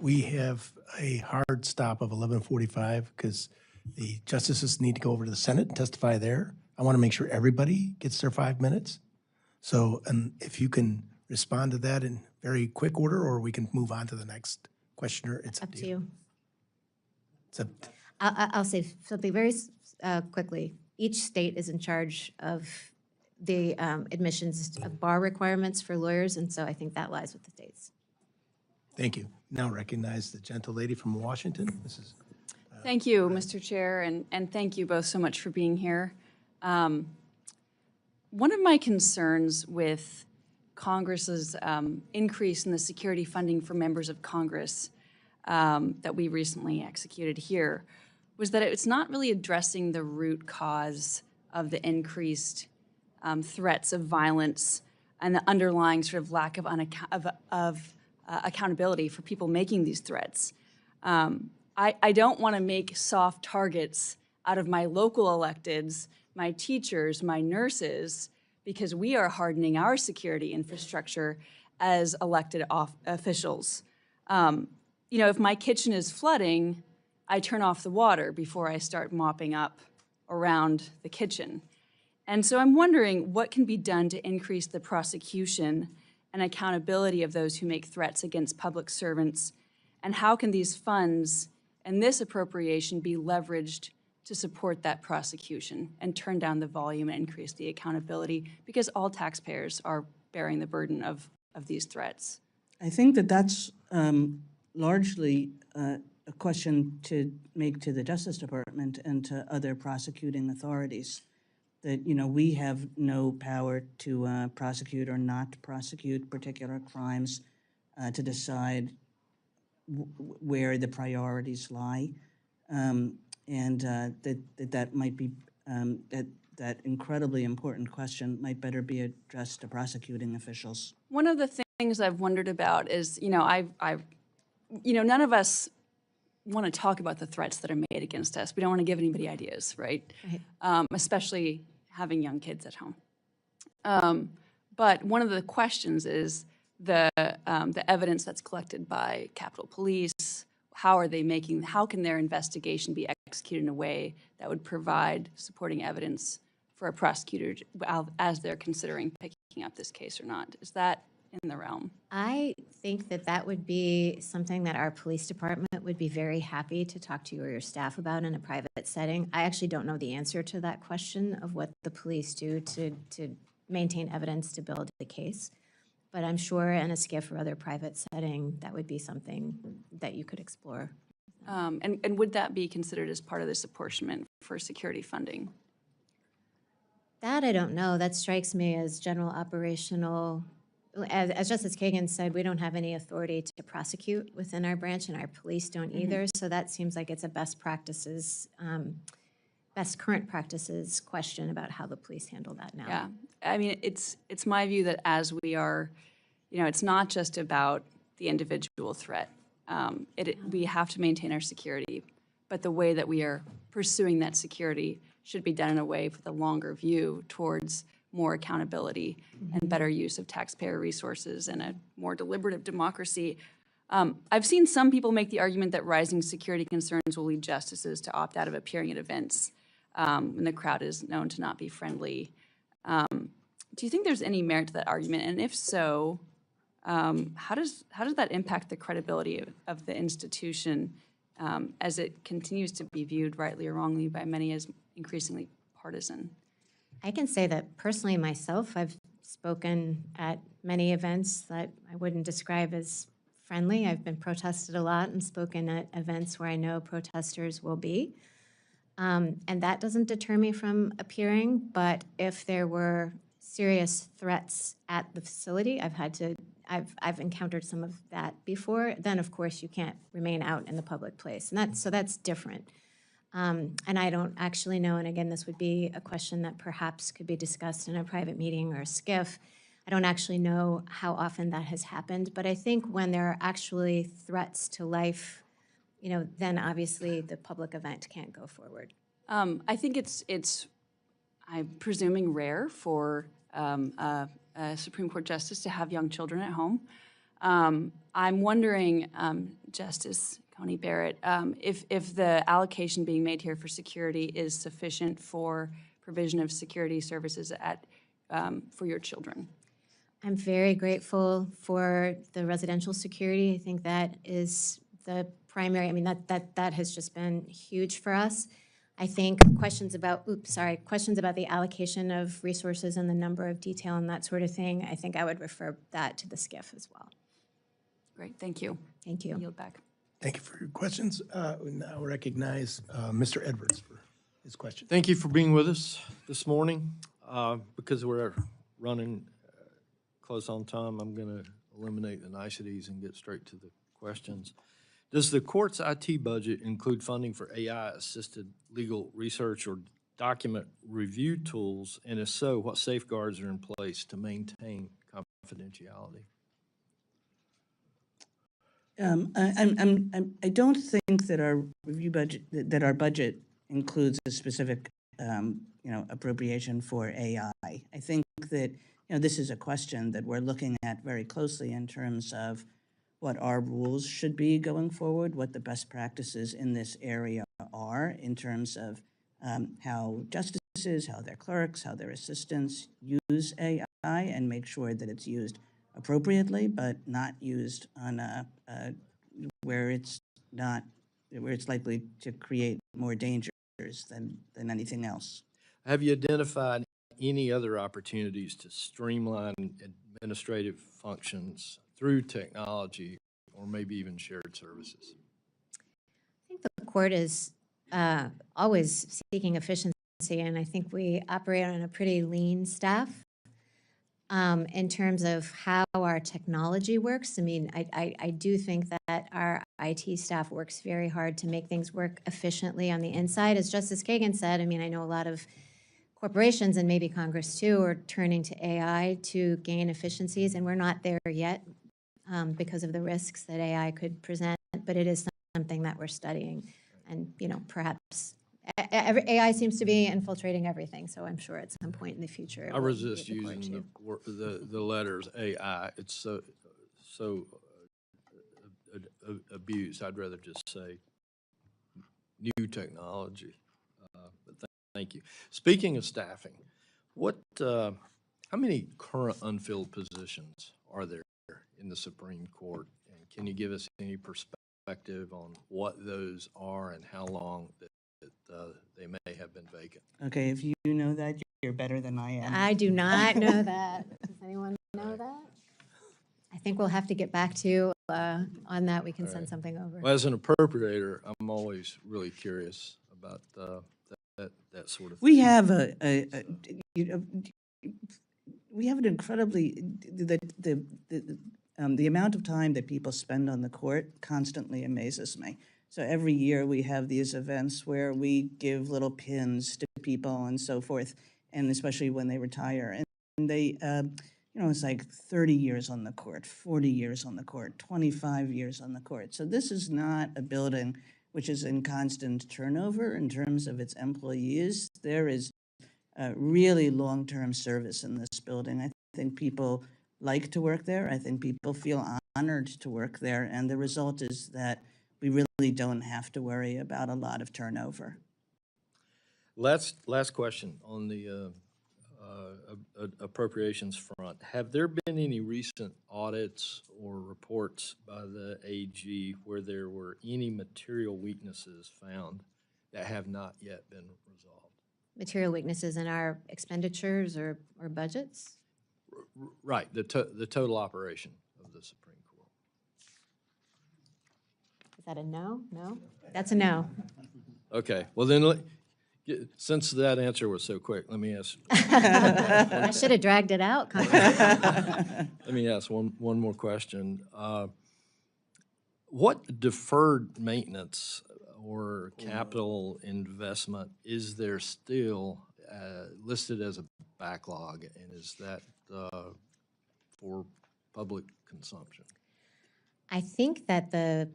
G: we have a hard stop of 11:45 because the justices need to go over to the Senate and testify there. I want to make sure everybody gets their 5 minutes. So, and if you can respond to that in very quick order, or we can move on to the next questioner. It's
J: Up to you.
G: It's up.
J: I'll say something very quickly. Each state is in charge of the admissions of bar requirements for lawyers, and so I think that lies with the states.
G: Thank you. Now recognize the gentle lady from Washington. Mrs.
O: Thank you, Mr. Chair, and thank you both so much for being here. One of my concerns with Congress's increase in the security funding for members of Congress that we recently executed here was that it's not really addressing the root cause of the increased threats of violence and the underlying sort of lack of accountability for people making these threats. I don't want to make soft targets out of my local electeds, my teachers, my nurses, because we are hardening our security infrastructure as elected officials. You know, if my kitchen is flooding, I turn off the water before I start mopping up around the kitchen. And so I'm wondering what can be done to increase the prosecution and accountability of those who make threats against public servants, and how can these funds and this appropriation be leveraged to support that prosecution and turn down the volume and increase the accountability, because all taxpayers are bearing the burden of these threats.
I: I think that that's largely a question to make to the Justice Department and to other prosecuting authorities. That, you know, we have no power to prosecute or not prosecute particular crimes, to decide where the priorities lie. And that might be, that incredibly important question might better be addressed to prosecuting officials.
O: One of the things I've wondered about is, you know, none of us want to talk about the threats that are made against us. We don't want to give anybody ideas, right? Especially having young kids at home. But one of the questions is the evidence that's collected by Capitol Police. How can their investigation be executed in a way that would provide supporting evidence for a prosecutor as they're considering picking up this case or not? Is that in the realm?
J: I think that that would be something that our police department would be very happy to talk to you or your staff about in a private setting. I actually don't know the answer to that question of what the police do to maintain evidence to build the case. But I'm sure in a SCIF or other private setting, that would be something that you could explore.
O: And would that be considered as part of this apportionment for security funding?
J: That I don't know. That strikes me as general operational. As Justice Kagan said, we don't have any authority to prosecute within our branch, and our police don't either. So that seems like it's a best current practices question about how the police handle that now.
O: Yeah, I mean, it's my view that as we are, you know, it's not just about the individual threat. We have to maintain our security, but the way that we are pursuing that security should be done in a way with a longer view towards more accountability and better use of taxpayer resources and a more deliberative democracy. I've seen some people make the argument that rising security concerns will lead justices to opt out of appearing at events when the crowd is known to not be friendly. Do you think there's any merit to that argument? And if so, how does that impact the credibility of the institution as it continues to be viewed, rightly or wrongly, by many as increasingly partisan?
J: I can say that personally myself, I've spoken at many events that I wouldn't describe as friendly. I've been protested a lot and spoken at events where I know protesters will be. And that doesn't deter me from appearing, but if there were serious threats at the facility, I've encountered some of that before, then of course you can't remain out in the public place. And that's different. And I don't actually know, and again, this would be a question that perhaps could be discussed in a private meeting or a SCIF. I don't actually know how often that has happened, but I think when there are actually threats to life, then obviously the public event can't go forward.
O: I think it's I'm presuming rare for a Supreme Court justice to have young children at home. I'm wondering, Justice Coney Barrett, if the allocation being made here for security is sufficient for provision of security services for your children.
J: I'm very grateful for the residential security. I think that is the primary, that has just been huge for us. I think questions about the allocation of resources and the number of detail and that sort of thing, I think I would refer that to the SCIF as well.
O: Great, thank you.
J: Thank you.
O: I yield back.
G: Thank you for your questions. We now recognize Mr. Edwards for his question.
P: Thank you for being with us this morning. Because we're running close on time, I'm going to eliminate the niceties and get straight to the questions. Does the court's IT budget include funding for AI-assisted legal research or document review tools? And if so, what safeguards are in place to maintain confidentiality?
I: I don't think that our review budget, that our budget includes a specific, appropriation for AI. I think that, this is a question that we're looking at very closely in terms of what our rules should be going forward, what the best practices in this area are in terms of how justices, how their clerks, how their assistants use AI, and make sure that it's used appropriately, but not used on where it's likely to create more dangers than anything else.
P: Have you identified any other opportunities to streamline administrative functions through technology or maybe even shared services?
J: I think the court is always seeking efficiency, and I think we operate on a pretty lean staff. In terms of how our technology works, I do think that our IT staff works very hard to make things work efficiently on the inside. As Justice Kagan said, I know a lot of corporations and maybe Congress too are turning to AI to gain efficiencies, and we're not there yet because of the risks that AI could present, but it is something that we're studying. And, perhaps AI seems to be infiltrating everything, so I'm sure at some point in the future.
P: I resist using the letters AI. It's so abused. I'd rather just say new technology. But thank you. Speaking of staffing, how many current unfilled positions are there in the Supreme Court? And can you give us any perspective on what those are and how long that they may have been vacant?
I: Okay, if you know that, you're better than I am.
J: I do not know that. Does anyone know that? I think we'll have to get back to you on that. We can send something over.
P: Well, as an appropriator, I'm always really curious about that sort of thing.
I: We have we have an incredibly, the amount of time that people spend on the court constantly amazes me. So every year we have these events where we give little pins to people and so forth, and especially when they retire. And they, it's like 30 years on the court, 40 years on the court, 25 years on the court. So this is not a building which is in constant turnover in terms of its employees. There is really long-term service in this building. I think people like to work there. I think people feel honored to work there. And the result is that we really don't have to worry about a lot of turnover.
P: Last question on the appropriations front. Have there been any recent audits or reports by the AG where there were any material weaknesses found that have not yet been resolved?
J: Material weaknesses in our expenditures or budgets?
P: Right, the total operation of the Supreme Court.
J: Is that a no? No? That's a no.
P: Okay, well then, since that answer was so quick, let me ask.
J: I should have dragged it out.
P: Let me ask one more question. What deferred maintenance or capital investment is there still listed as a backlog, and is that for public consumption?
J: I think that the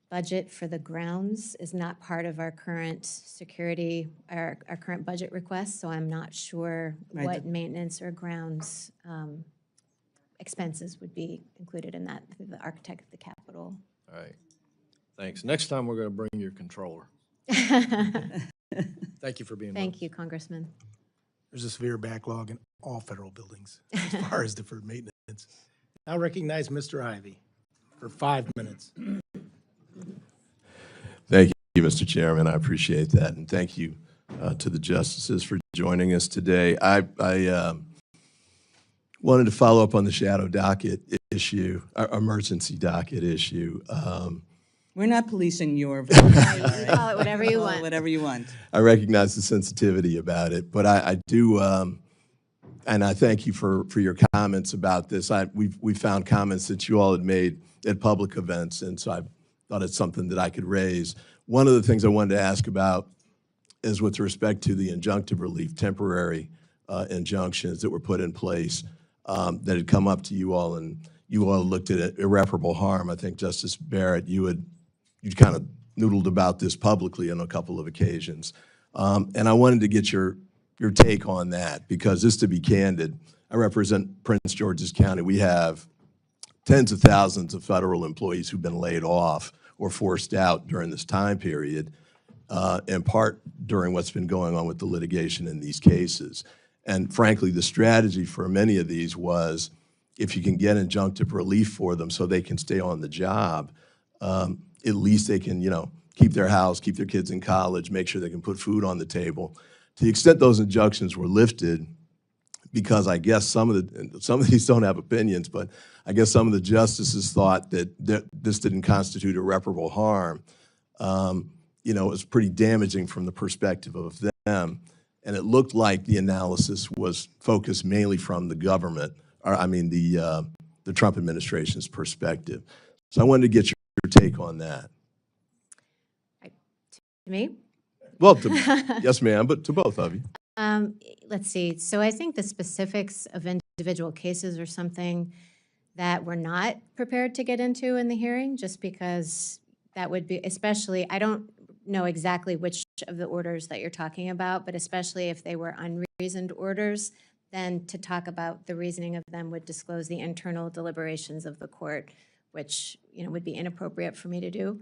J: budget for the grounds is not part of our current security, our current budget request, so I'm not sure
I: Right,
J: what maintenance or grounds expenses would be included in that, the architect of the Capitol.
P: All right, thanks. Next time, we're going to bring your controller. Thank you for being with us.
J: Thank you, Congressman.
G: There's a severe backlog in all federal buildings as far as deferred maintenance. I'll recognize Mr. Ivey for 5 minutes.
Q: Thank you, Mr. Chairman. I appreciate that. And thank you to the justices for joining us today. I wanted to follow up on the shadow docket issue, emergency docket issue.
I: We're not policing your vote.
J: You call it whatever you want.
I: Whatever you want.
Q: I recognize the sensitivity about it, but I do, and I thank you for your comments about this. We found comments that you all had made at public events, and so I thought it's something that I could raise. One of the things I wanted to ask about is with respect to the injunctive relief, temporary injunctions that were put in place that had come up to you all, and you all looked at irreparable harm. I think, Justice Barrett, you kind of noodled about this publicly on a couple of occasions. And I wanted to get your take on that, because just to be candid, I represent Prince George's County. We have tens of thousands of federal employees who've been laid off or forced out during this time period, in part during what's been going on with the litigation in these cases. And frankly, the strategy for many of these was, if you can get injunctive relief for them so they can stay on the job, at least they can, keep their house, keep their kids in college, make sure they can put food on the table. To the extent those injunctions were lifted, because I guess some of these don't have opinions, but I guess some of the justices thought that this didn't constitute irreparable harm. It was pretty damaging from the perspective of them. And it looked like the analysis was focused mainly from the government, or I mean the Trump administration's perspective. So I wanted to get your take on that.
J: To me?
Q: Well, yes, ma'am, but to both of you.
J: Let's see. So I think the specifics of individual cases are something that we're not prepared to get into in the hearing, just because that would be, especially, I don't know exactly which of the orders that you're talking about, but especially if they were unreasoned orders, then to talk about the reasoning of them would disclose the internal deliberations of the court, which would be inappropriate for me to do.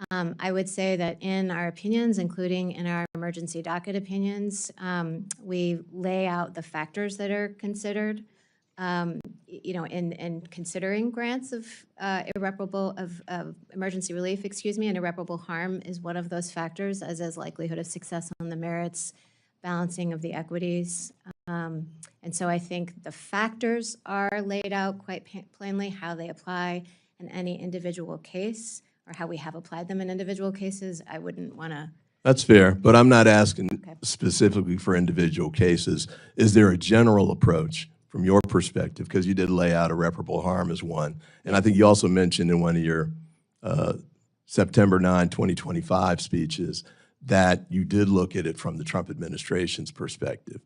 J: I would say that in our opinions, including in our emergency docket opinions, we lay out the factors that are considered, in considering grants of emergency relief, and irreparable harm is one of those factors, as is likelihood of success on the merits, balancing of the equities. And so I think the factors are laid out quite plainly, how they apply in any individual case, or how we have applied them in individual cases. I wouldn't want to.
Q: That's fair, but I'm not asking specifically for individual cases. Is there a general approach from your perspective? Because you did lay out irreparable harm as one. And I think you also mentioned in one of your September 9, 2025 speeches that you did look at it from the Trump administration's perspective.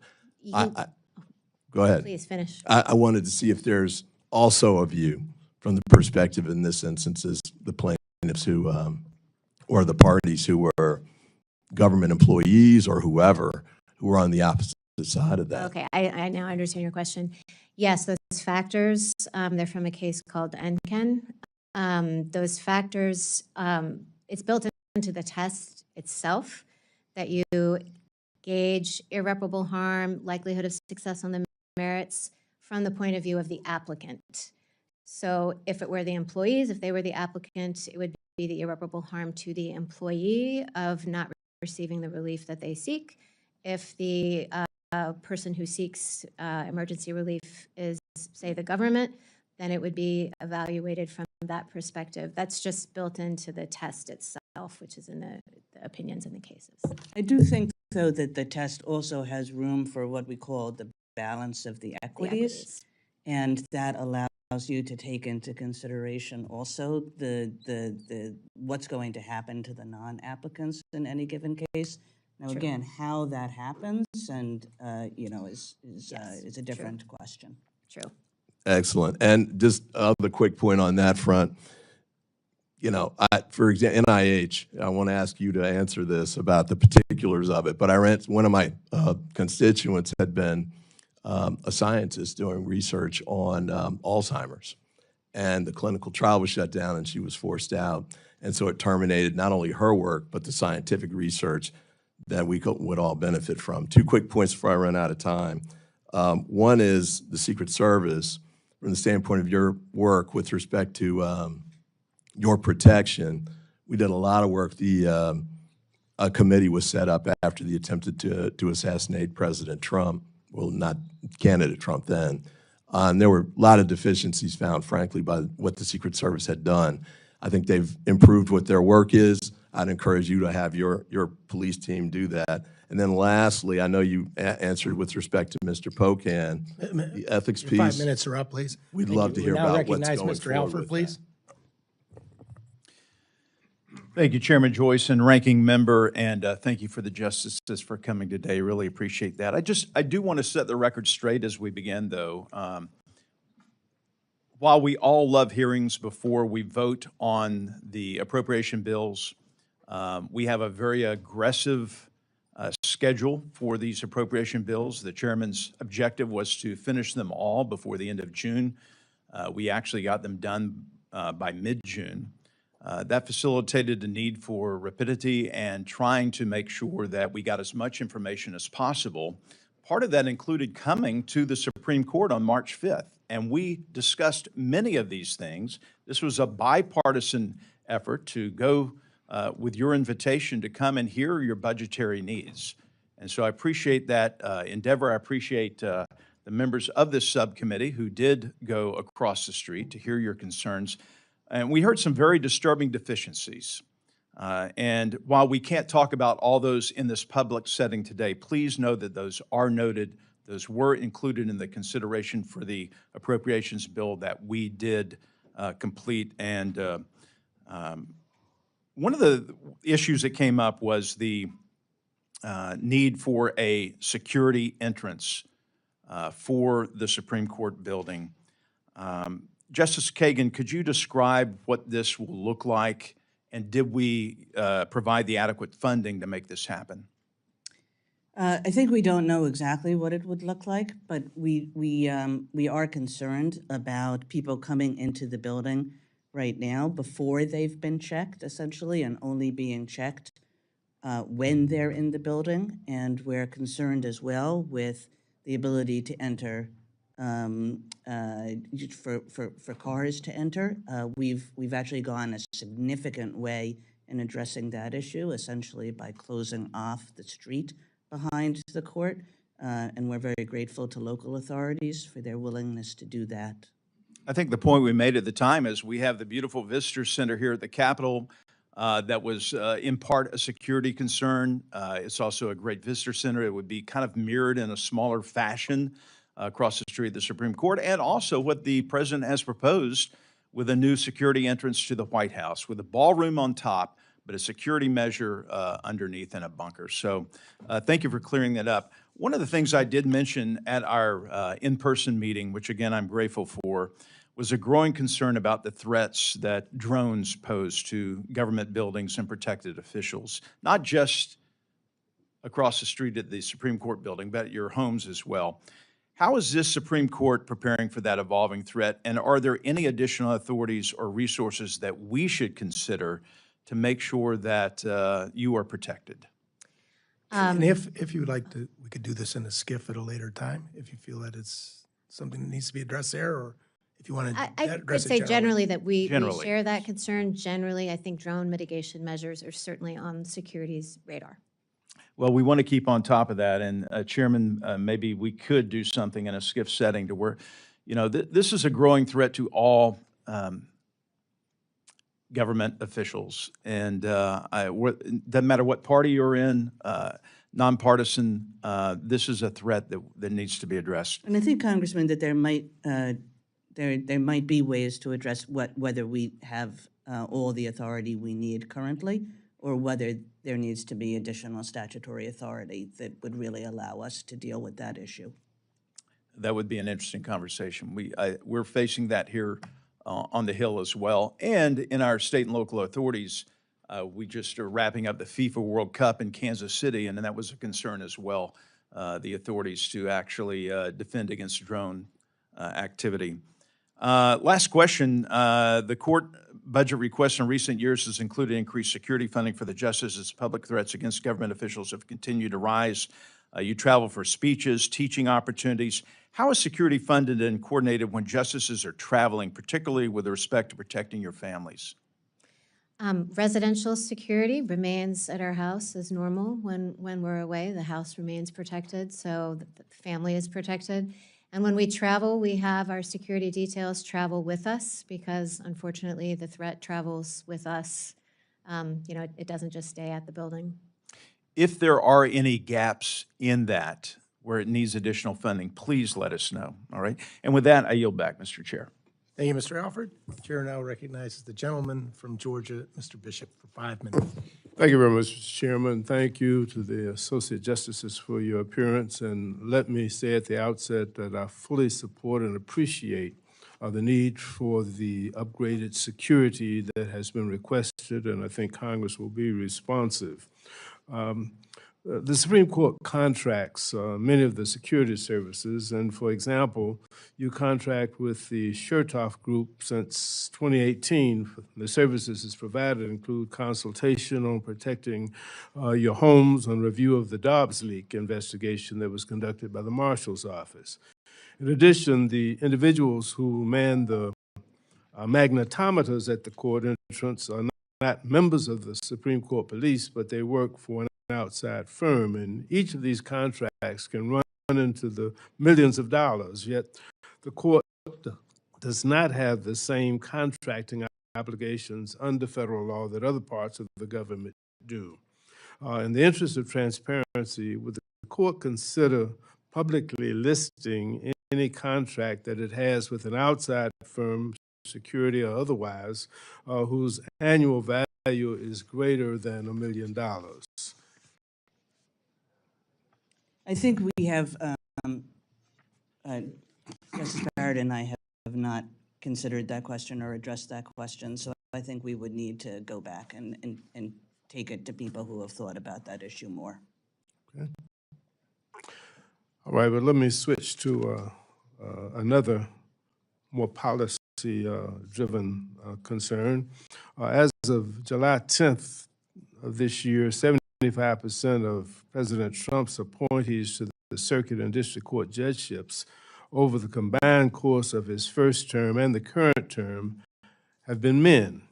Q: Go ahead.
J: Please finish.
Q: I wanted to see if there's also a view from the perspective in this instance is the plaintiffs who, or the parties who were government employees or whoever, who were on the opposite side of that.
J: Okay, I now understand your question. Yes, those factors, they're from a case called Enken. Those factors, it's built into the test itself that you gauge irreparable harm, likelihood of success on the merits from the point of view of the applicant. So if it were the employees, if they were the applicant, it would be the irreparable harm to the employee of not receiving the relief that they seek. If the person who seeks emergency relief is, say, the government, then it would be evaluated from that perspective. That's just built into the test itself, which is in the opinions in the cases.
I: I do think, though, that the test also has room for what we call the balance of the equities. And that allows you to take into consideration also the what's going to happen to the non-applicants in any given case. Now,
J: True.
I: again, how that happens and, is a different question.
J: True.
Q: Excellent. And just the quick point on that front, for example, NIH, I want to ask you to answer this about the particulars of it, but one of my constituents had been a scientist doing research on Alzheimer's, and the clinical trial was shut down and she was forced out. And so it terminated not only her work, but the scientific research that we would all benefit from. 2 quick points before I run out of time. One is the Secret Service, from the standpoint of your work with respect to your protection. We did a lot of work. A committee was set up after the attempt to assassinate President Trump. Well, not candidate Trump then. And there were a lot of deficiencies found, frankly, by what the Secret Service had done. I think they've improved what their work is. I'd encourage you to have your police team do that. And then lastly, I know you answered with respect to Mr. Pocan, the ethics
G: Your
Q: piece.
G: 5 minutes are up, please.
Q: We'd
G: Thank
Q: love
G: you.
Q: to hear
G: We now
Q: about what's
G: recognize
Q: going
G: Mr.
Q: forward
G: Alford,
Q: with
G: please.
R: Thank you, Chairman Joyce and Ranking Member, and thank you for the justices for coming today. Really appreciate that. I do want to set the record straight as we begin, though. While we all love hearings before we vote on the appropriation bills, we have a very aggressive schedule for these appropriation bills. The chairman's objective was to finish them all before the end of June. We actually got them done by mid-June. That facilitated the need for rapidity and trying to make sure that we got as much information as possible. Part of that included coming to the Supreme Court on March 5th, and we discussed many of these things. This was a bipartisan effort to go with your invitation to come and hear your budgetary needs. And so I appreciate that endeavor. I appreciate the members of this subcommittee who did go across the street to hear your concerns. And we heard some very disturbing deficiencies. And while we can't talk about all those in this public setting today, please know that those are noted. Those were included in the consideration for the appropriations bill that we did complete. And one of the issues that came up was the need for a security entrance for the Supreme Court building. Justice Kagan, could you describe what this will look like, and did we provide the adequate funding to make this happen?
I: I think we don't know exactly what it would look like, but we are concerned about people coming into the building right now before they've been checked, essentially, and only being checked when they're in the building. And we're concerned as well with the ability to enter for cars to enter. We've actually gone a significant way in addressing that issue, essentially by closing off the street behind the court, and we're very grateful to local authorities for their willingness to do that.
R: I think the point we made at the time is we have the beautiful visitor center here at the Capitol that was in part a security concern. It's also a great visitor center. It would be kind of mirrored in a smaller fashion across the street of the Supreme Court, and also what the president has proposed with a new security entrance to the White House with a ballroom on top, but a security measure underneath and a bunker. So thank you for clearing that up. One of the things I did mention at our in-person meeting, which again I'm grateful for, was a growing concern about the threats that drones pose to government buildings and protected officials, not just across the street at the Supreme Court building, but at your homes as well. How is this Supreme Court preparing for that evolving threat, and are there any additional authorities or resources that we should consider to make sure that you are protected?
G: And if you would like to, we could do this in a skiff at a later time, if you feel that it's something that needs to be addressed there, or if you want to
J: I
G: address
J: would
G: it
J: say generally that we
R: Generally.
J: share that concern. Generally, I think drone mitigation measures are certainly on security's radar.
R: Well, we want to keep on top of that, and Chairman, maybe we could do something in a SCIF setting to where, this is a growing threat to all government officials, and doesn't matter what party you're in, nonpartisan, this is a threat that needs to be addressed.
I: And I think, Congressman, that there might be ways to address whether we have all the authority we need currently, or whether there needs to be additional statutory authority that would really allow us to deal with that issue.
R: That would be an interesting conversation. We're facing that here on the Hill as well, and in our state and local authorities. We just are wrapping up the FIFA World Cup in Kansas City, and that was a concern as well, the authorities to actually defend against drone activity. Last question. The court budget request in recent years has included increased security funding for the justices. Public threats against government officials have continued to rise. You travel for speeches, teaching opportunities. How is security funded and coordinated when justices are traveling, particularly with respect to protecting your families?
J: Residential security remains at our house as normal when we're away. The house remains protected, so the family is protected. And when we travel, we have our security details travel with us because, unfortunately, the threat travels with us. It doesn't just stay at the building.
R: If there are any gaps in that where it needs additional funding, please let us know, all right? And with that, I yield back, Mr. Chair.
G: Thank you, Mr. Alford. The chair now recognizes the gentleman from Georgia, Mr. Bishop, for 5 minutes.
S: Thank you very much, Mr. Chairman. Thank you to the Associate Justices for your appearance. And let me say at the outset that I fully support and appreciate the need for the upgraded security that has been requested, and I think Congress will be responsive. The Supreme Court contracts many of the security services, and for example, you contract with the Chertoff Group since 2018. The services it's provided include consultation on protecting your homes, on review of the Dobbs leak investigation that was conducted by the Marshal's Office. In addition, the individuals who man the magnetometers at the court entrance are not members of the Supreme Court Police, but they work for an outside firm, and each of these contracts can run into the millions of dollars, yet the court does not have the same contracting obligations under federal law that other parts of the government do. In the interest of transparency, would the court consider publicly listing any contract that it has with an outside firm, security or otherwise, whose annual value is greater than $1 million?
I: I think we have, Justice Barrett and I have not considered that question or addressed that question, so I think we would need to go back and take it to people who have thought about that issue more.
S: Okay. All right, but let me switch to another more policy-driven concern. As of July 10th of this year, 75% of President Trump's appointees to the circuit and district court judgeships over the combined course of his first term and the current term have been men.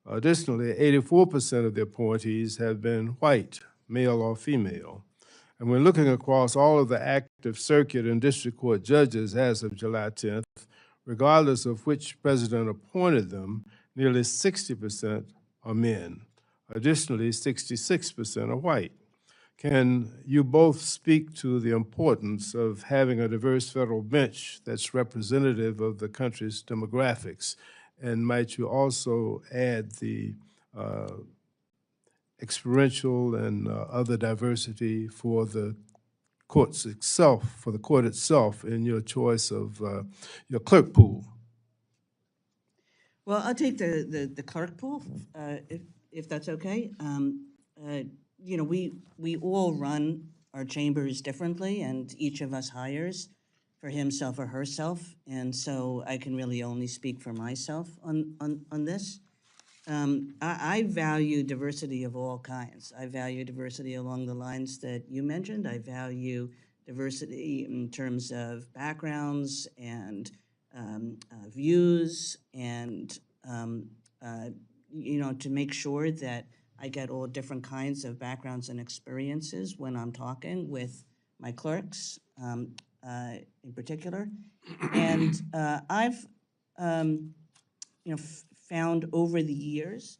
S: Additionally, 84% of the appointees have been white, male or female. And when looking across all of the active circuit and district court judges as of July 10th, regardless of which president appointed them, nearly 60% are men. Additionally, 66% are white. Can you both speak to the importance of having a diverse federal bench that's representative of the country's demographics? And might you also add the experiential and other diversity for the courts itself, for the court itself, in your choice of your clerk pool?
I: Well, I'll take the clerk pool, if that's okay. We all run our chambers differently, and each of us hires for himself or herself, and so I can really only speak for myself on this. I value diversity of all kinds. I value diversity along the lines that you mentioned. I value diversity in terms of backgrounds and views, and to make sure that I get all different kinds of backgrounds and experiences when I'm talking with my clerks, in particular. And I've, found over the years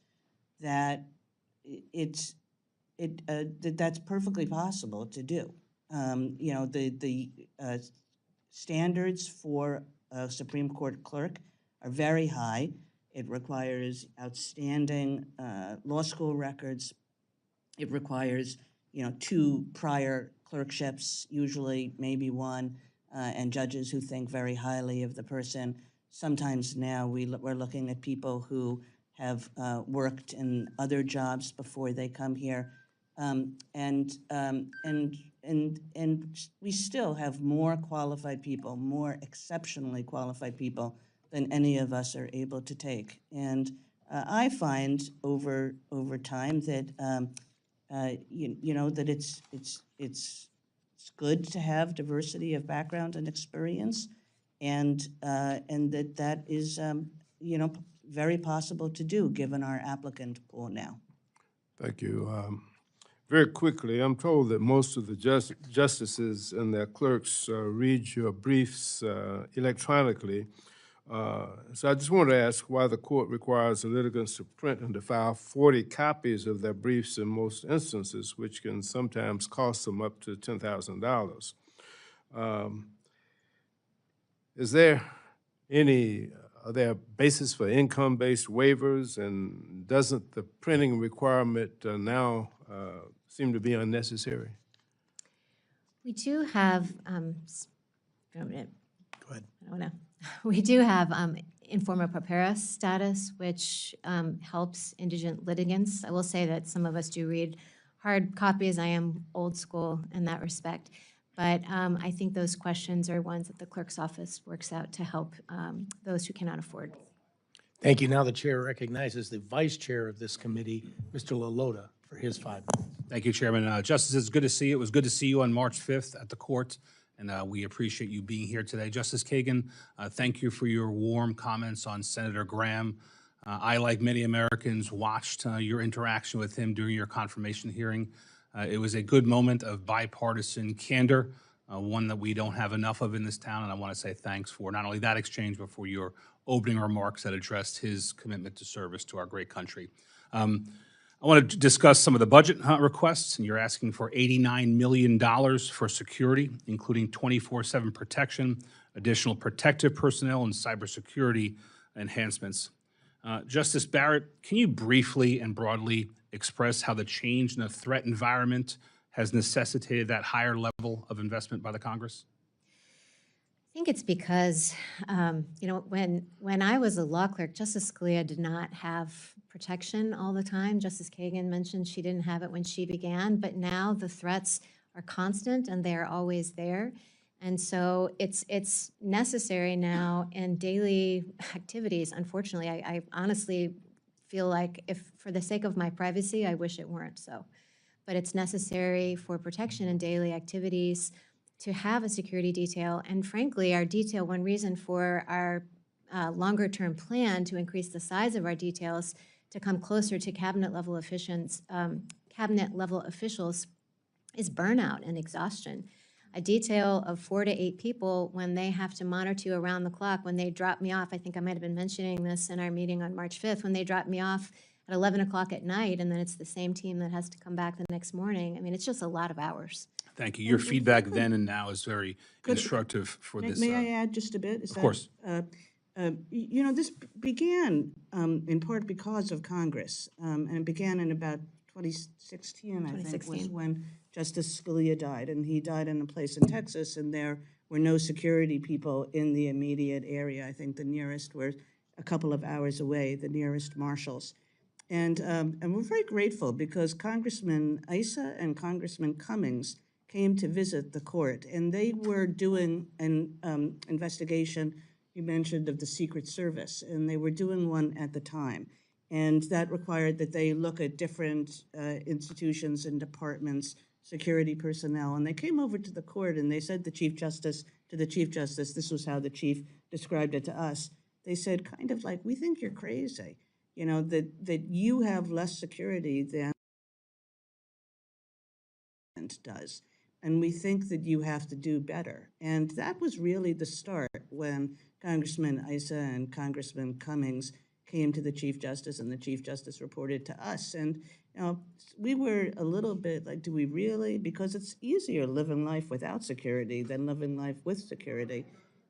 I: that that's perfectly possible to do. The standards for a Supreme Court clerk are very high. It requires outstanding law school records. It requires, 2 prior clerkships, usually maybe 1, and judges who think very highly of the person. Sometimes now we're looking at people who have worked in other jobs before they come here. And we still have more qualified people, more exceptionally qualified people than any of us are able to take. And I find over time that that it's good to have diversity of background and experience, and that is very possible to do given our applicant pool now.
S: Thank you. Very quickly, I'm told that most of the justices and their clerks read your briefs electronically. So I just want to ask why the court requires the litigants to print and to file 40 copies of their briefs in most instances, which can sometimes cost them up to $10,000. Are there basis for income-based waivers, and doesn't the printing requirement now seem to be unnecessary?
J: We do have,
G: Go ahead.
J: I don't know. We do have informa pauperis status, which helps indigent litigants. I will say that some of us do read hard copies. I am old school in that respect. But I think those questions are ones that the clerk's office works out to help those who cannot afford.
G: Thank you. Now the chair recognizes the vice chair of this committee, Mr. Lalota, for his 5 minutes.
T: Thank you, Chairman. Justices, good to see you. It was good to see you on March 5th at the court, and we appreciate you being here today. Justice Kagan, thank you for your warm comments on Senator Graham. I, like many Americans, watched your interaction with him during your confirmation hearing. It was a good moment of bipartisan candor, one that we don't have enough of in this town, and I want to say thanks for not only that exchange, but for your opening remarks that addressed his commitment to service to our great country. I want to discuss some of the budget requests, and you're asking for $89 million for security, including 24/7 protection, additional protective personnel, and cybersecurity enhancements. Justice Barrett, can you briefly and broadly express how the change in the threat environment has necessitated that higher level of investment by the Congress?
J: I think it's because, when I was a law clerk, Justice Scalia did not have protection all the time. Justice Kagan mentioned she didn't have it when she began, but now the threats are constant and they're always there. And so it's necessary now in daily activities. Unfortunately, I honestly feel like if for the sake of my privacy, I wish it weren't so. But it's necessary for protection in daily activities to have a security detail. And frankly, our detail, one reason for our longer term plan to increase the size of our details to come closer to cabinet level officials is burnout and exhaustion. A detail of 4 to 8 people, when they have to monitor you around the clock, when they drop me off, I think I might have been mentioning this in our meeting on March 5th, when they drop me off at 11 o'clock at night, and then it's the same team that has to come back the next morning. I mean, it's just a lot of hours.
T: Thank you. Your feedback then and now is very instructive for this.
I: May I add just a bit?
T: Of course.
I: This began in part because of Congress, and it began in about 2016, I think, was when Justice Scalia died, and he died in a place in Texas, and there were no security people in the immediate area. I think the nearest were a couple of hours away, the nearest marshals. And we're very grateful because Congressman Issa and Congressman Cummings came to visit the court, and they were doing an investigation, you mentioned, of the Secret Service, and they were doing one at the time. And that required that they look at different institutions and departments, security personnel, and they came over to the court and they said to the Chief Justice, this was how the Chief described it to us, they said kind of like, we think you're crazy. you know, that you have less security than does. And we think that you have to do better. And that was really the start when Congressman Issa and Congressman Cummings came to the Chief Justice, and the Chief Justice reported to us. And you know, we were a little bit like, do we really? Because it's easier living life without security than living life with security.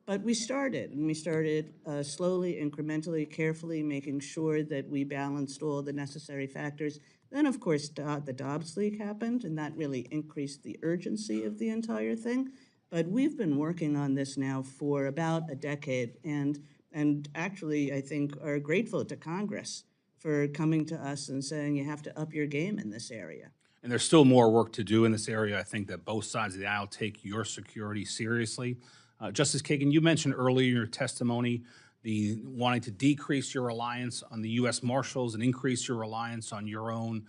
I: But we started, and we started slowly, incrementally, carefully, making sure that we balanced all the necessary factors. Then, of course, the Dobbs leak happened, and that really increased the urgency of the entire thing. But we've been working on this now for about a decade, and actually, I think, are grateful to Congress for coming to us and saying you have to up your game in this area.
T: And there's still more work to do in this area. I think that both sides of the aisle take your security seriously. Justice Kagan, you mentioned earlier in your testimony the wanting to decrease your reliance on the U.S. Marshals and increase your reliance on your own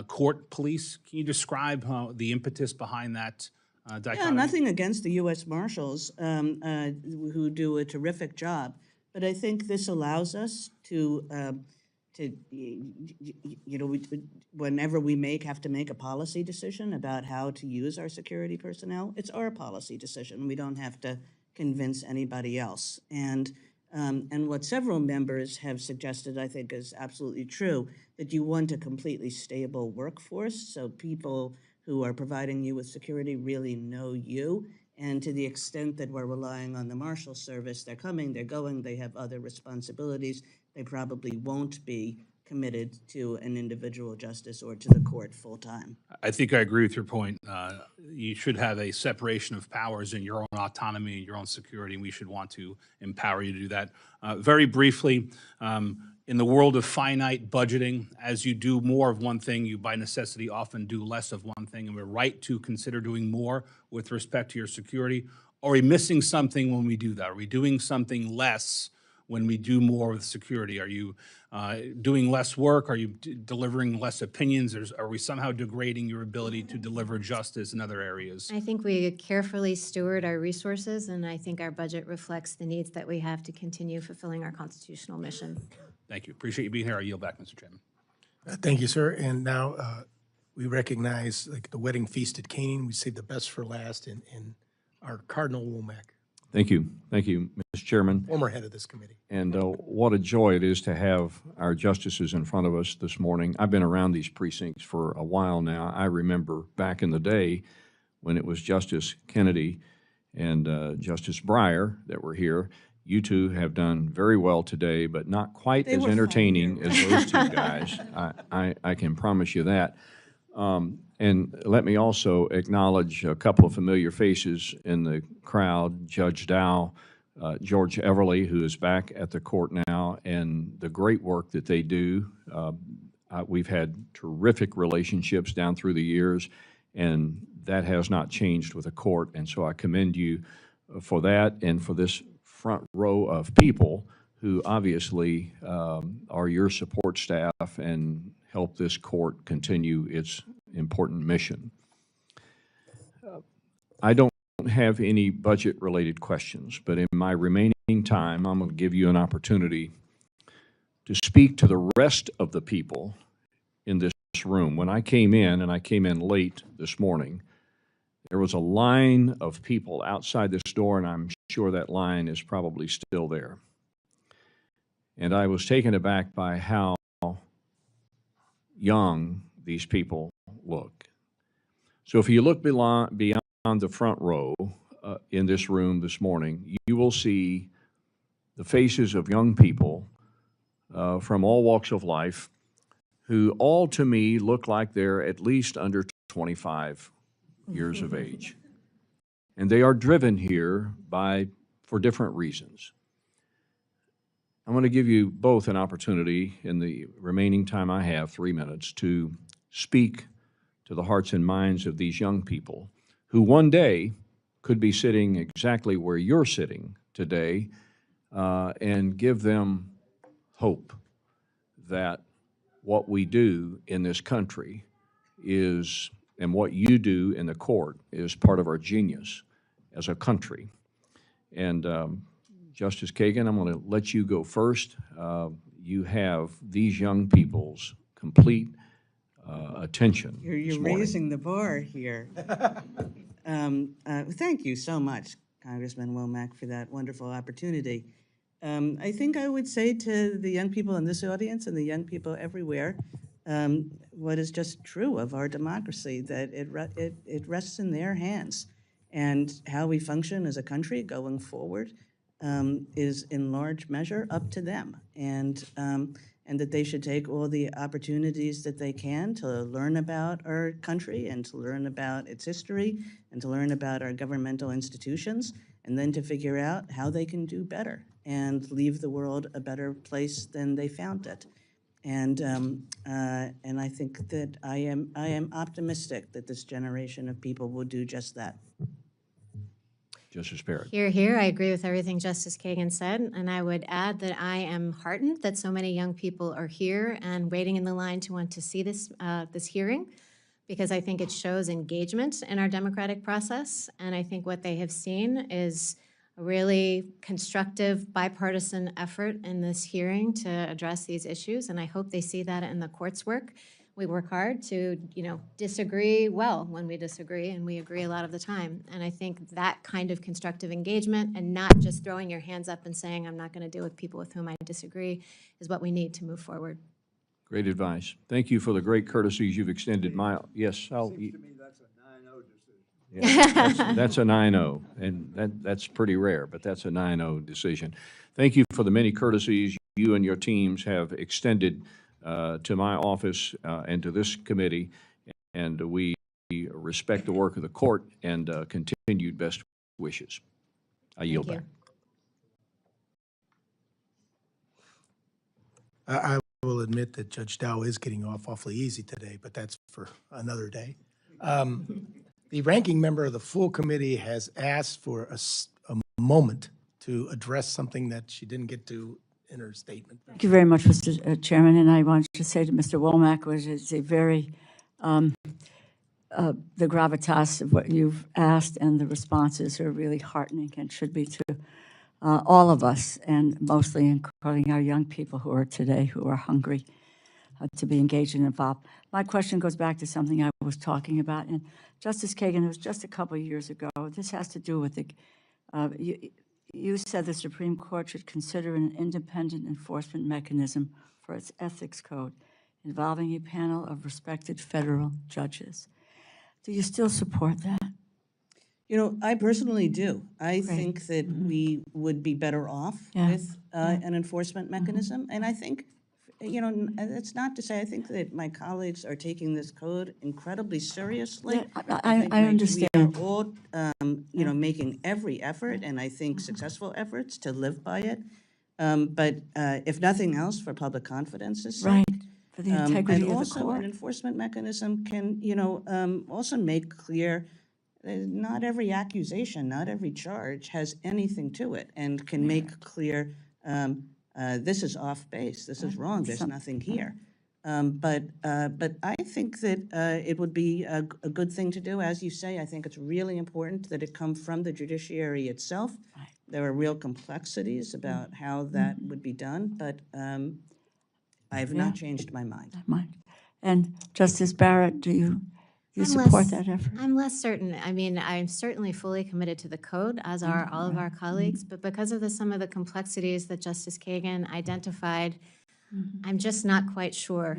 T: court police. Can you describe the impetus behind that dichotomy?
I: Yeah, nothing against the U.S. Marshals who do a terrific job, but I think this allows us to you know, whenever we have to make a policy decision about how to use our security personnel, it's our policy decision. We don't have to convince anybody else. And what several members have suggested, I think, is absolutely true, that you want a completely stable workforce, so people who are providing you with security really know you. And to the extent that we're relying on the Marshal Service, they're coming, they're going, they have other responsibilities. They probably won't be committed to an individual justice or to the court full time.
T: I think I agree with your point. You should have a separation of powers in your own autonomy and your own security, and we should want to empower you to do that. Very briefly, in the world of finite budgeting, as you do more of one thing, you by necessity often do less of one thing, and we're right to consider doing more with respect to your security. Are we missing something when we do that? Are we doing something less when we do more with security? Are you doing less work? Are you delivering less opinions? Are we somehow degrading your ability to deliver justice in other areas?
J: I think we carefully steward our resources, and I think our budget reflects the needs that we have to continue fulfilling our constitutional mission.
T: Thank you. Appreciate you being here. I yield back, Mr. Chairman.
G: Thank you, sir. And now we recognize like the wedding feast at Coney. We saved the best for last in our Cardinal Womack,
F: Thank you. Thank you, Mr. Chairman.
G: former head of this committee.
F: And what a joy it is to have our justices in front of us this morning. I've been around these precincts for a while now. I remember back in the day when it was Justice Kennedy and Justice Breyer that were here. You two have done very well today, but not quite as entertaining as those two guys. I can promise you that. And let me also acknowledge a couple of familiar faces in the crowd, Judge Dow, George Everly, who is back at the court now, and the great work that they do. We've had terrific relationships down through the years, and that has not changed with the court. And so I commend you for that and for this front row of people who obviously are your support staff and help this court continue its important mission. I don't have any budget-related questions, but in my remaining time, I'm going to give you an opportunity to speak to the rest of the people in this room. When I came in, and I came in late this morning, there was a line of people outside this door, and I'm sure that line is probably still there. And I was taken aback by how young these people look. So if you look beyond the front row in this room this morning, you will see the faces of young people from all walks of life who all to me look like they're at least under 25 years of age. And they are driven here for different reasons. I'm going to give you both an opportunity in the remaining time I have, 3 minutes, to speak to the hearts and minds of these young people who one day could be sitting exactly where you're sitting today, and give them hope that what we do in this country is, and what you do in the court is part of our genius as a country. And Justice Kagan, I'm going to let you go first.
U: you have these young people's complete attention
I: You're
U: this morning.
I: raising the bar here. Thank you so much, Congressman Womack, for that wonderful opportunity. I think I would say to the young people in this audience and the young people everywhere, what is just true of our democracy, that it rests in their hands. And how we function as a country going forward is in large measure up to them. And that they should take all the opportunities that they can to learn about our country and to learn about its history and to learn about our governmental institutions, and then to figure out how they can do better and leave the world a better place than they found it. And I think that I am optimistic that this generation of people will do just that.
U: Justice Barrett.
J: Here, here. I agree with everything Justice Kagan said, and I would add that I am heartened that so many young people are here and waiting in the line to want to see this this hearing, because I think it shows engagement in our democratic process, and I think what they have seen is a really constructive bipartisan effort in this hearing to address these issues, and I hope they see that in the court's work. We work hard to, disagree well when we disagree, and we agree a lot of the time. And I think that kind of constructive engagement and not just throwing your hands up and saying, I'm not going to deal with people with whom I disagree, is what we need to move forward.
U: Great advice. Thank you for the great courtesies you've extended. Yes, I'll.
D: Seems to me that's a 9-0 decision.
U: Yeah, that's a 9-0, and that's pretty rare, but that's a 9-0 decision. Thank you for the many courtesies you and your teams have extended to my office and to this committee, and we respect the work of the court and continued best wishes. I yield back.
G: I will admit that Judge Dow is getting off awfully easy today, but that's for another day. The ranking member of the full committee has asked for a moment to address something that she didn't get to in her statement.
H: Thank you very much, Mr. Chairman, and I want to say to Mr. Womack, which is a very, the gravitas of what you've asked and the responses are really heartening and should be to all of us, and mostly including our young people who are today, who are hungry to be engaged and involved. My question goes back to something I was talking about, and Justice Kagan, it was just a couple of years ago. This has to do with the, you said the Supreme Court should consider an independent enforcement mechanism for its ethics code involving a panel of respected federal judges. Do you still support that?
I: I personally do. I think that we would be better off with an enforcement mechanism. And I think, it's not to say, I think that my colleagues are taking this code incredibly seriously.
H: I understand.
I: We are all, making every effort, and I think successful efforts to live by it. But if nothing else, for public confidence's sake.
H: Right, for the integrity of the
I: also,
H: court.
I: an enforcement mechanism can, also make clear not every accusation, not every charge has anything to it, and can make clear this is off base, this is wrong, there's nothing here. But I think that it would be a good thing to do. As you say, I think it's really important that it come from the judiciary itself. There are real complexities about how that would be done, but I have not changed my mind.
H: And Justice Barrett, do you support that effort?
J: I'm less certain. I mean, I'm certainly fully committed to the code, as are all of our colleagues, but because of some of the complexities that Justice Kagan identified, I'm just not quite sure.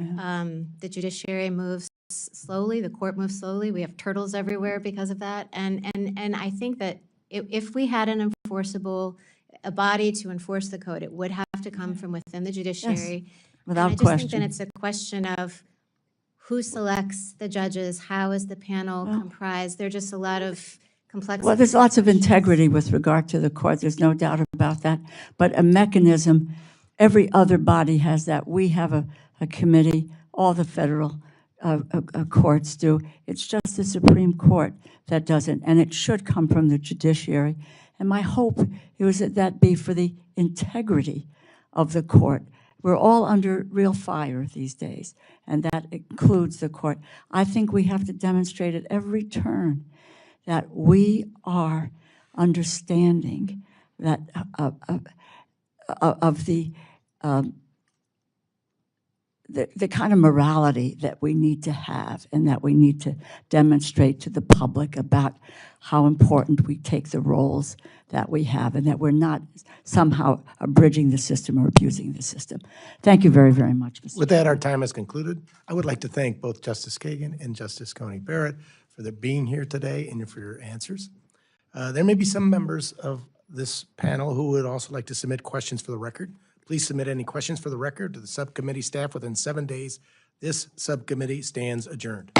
J: The judiciary moves slowly, the court moves slowly, we have turtles everywhere because of that, and I think that if we had an enforceable, a body to enforce the code, it would have to come from within the judiciary.
H: Yes, without
J: and I just
H: question.
J: think that it's a question of who selects the judges, how is the panel comprised? There are just a lot of complexities.
H: Well, there's lots of integrity with regard to the court. There's no doubt about that. But a mechanism, every other body has that. We have a committee, all the federal courts do. It's just the Supreme Court that doesn't, and it should come from the judiciary. And my hope is that that be for the integrity of the court. We're all under real fire these days, and that includes the court. I think we have to demonstrate at every turn that we are understanding that of the the kind of morality that we need to have and that we need to demonstrate to the public about how important we take the roles that we have and that we're not somehow abridging the system or abusing the system. Thank you very, very much, Mr.
G: With that, our time has concluded. I would like to thank both Justice Kagan and Justice Coney Barrett for their being here today and for your answers. There may be some members of this panel who would also like to submit questions for the record. Please submit any questions for the record to the subcommittee staff within 7 days. This subcommittee stands adjourned.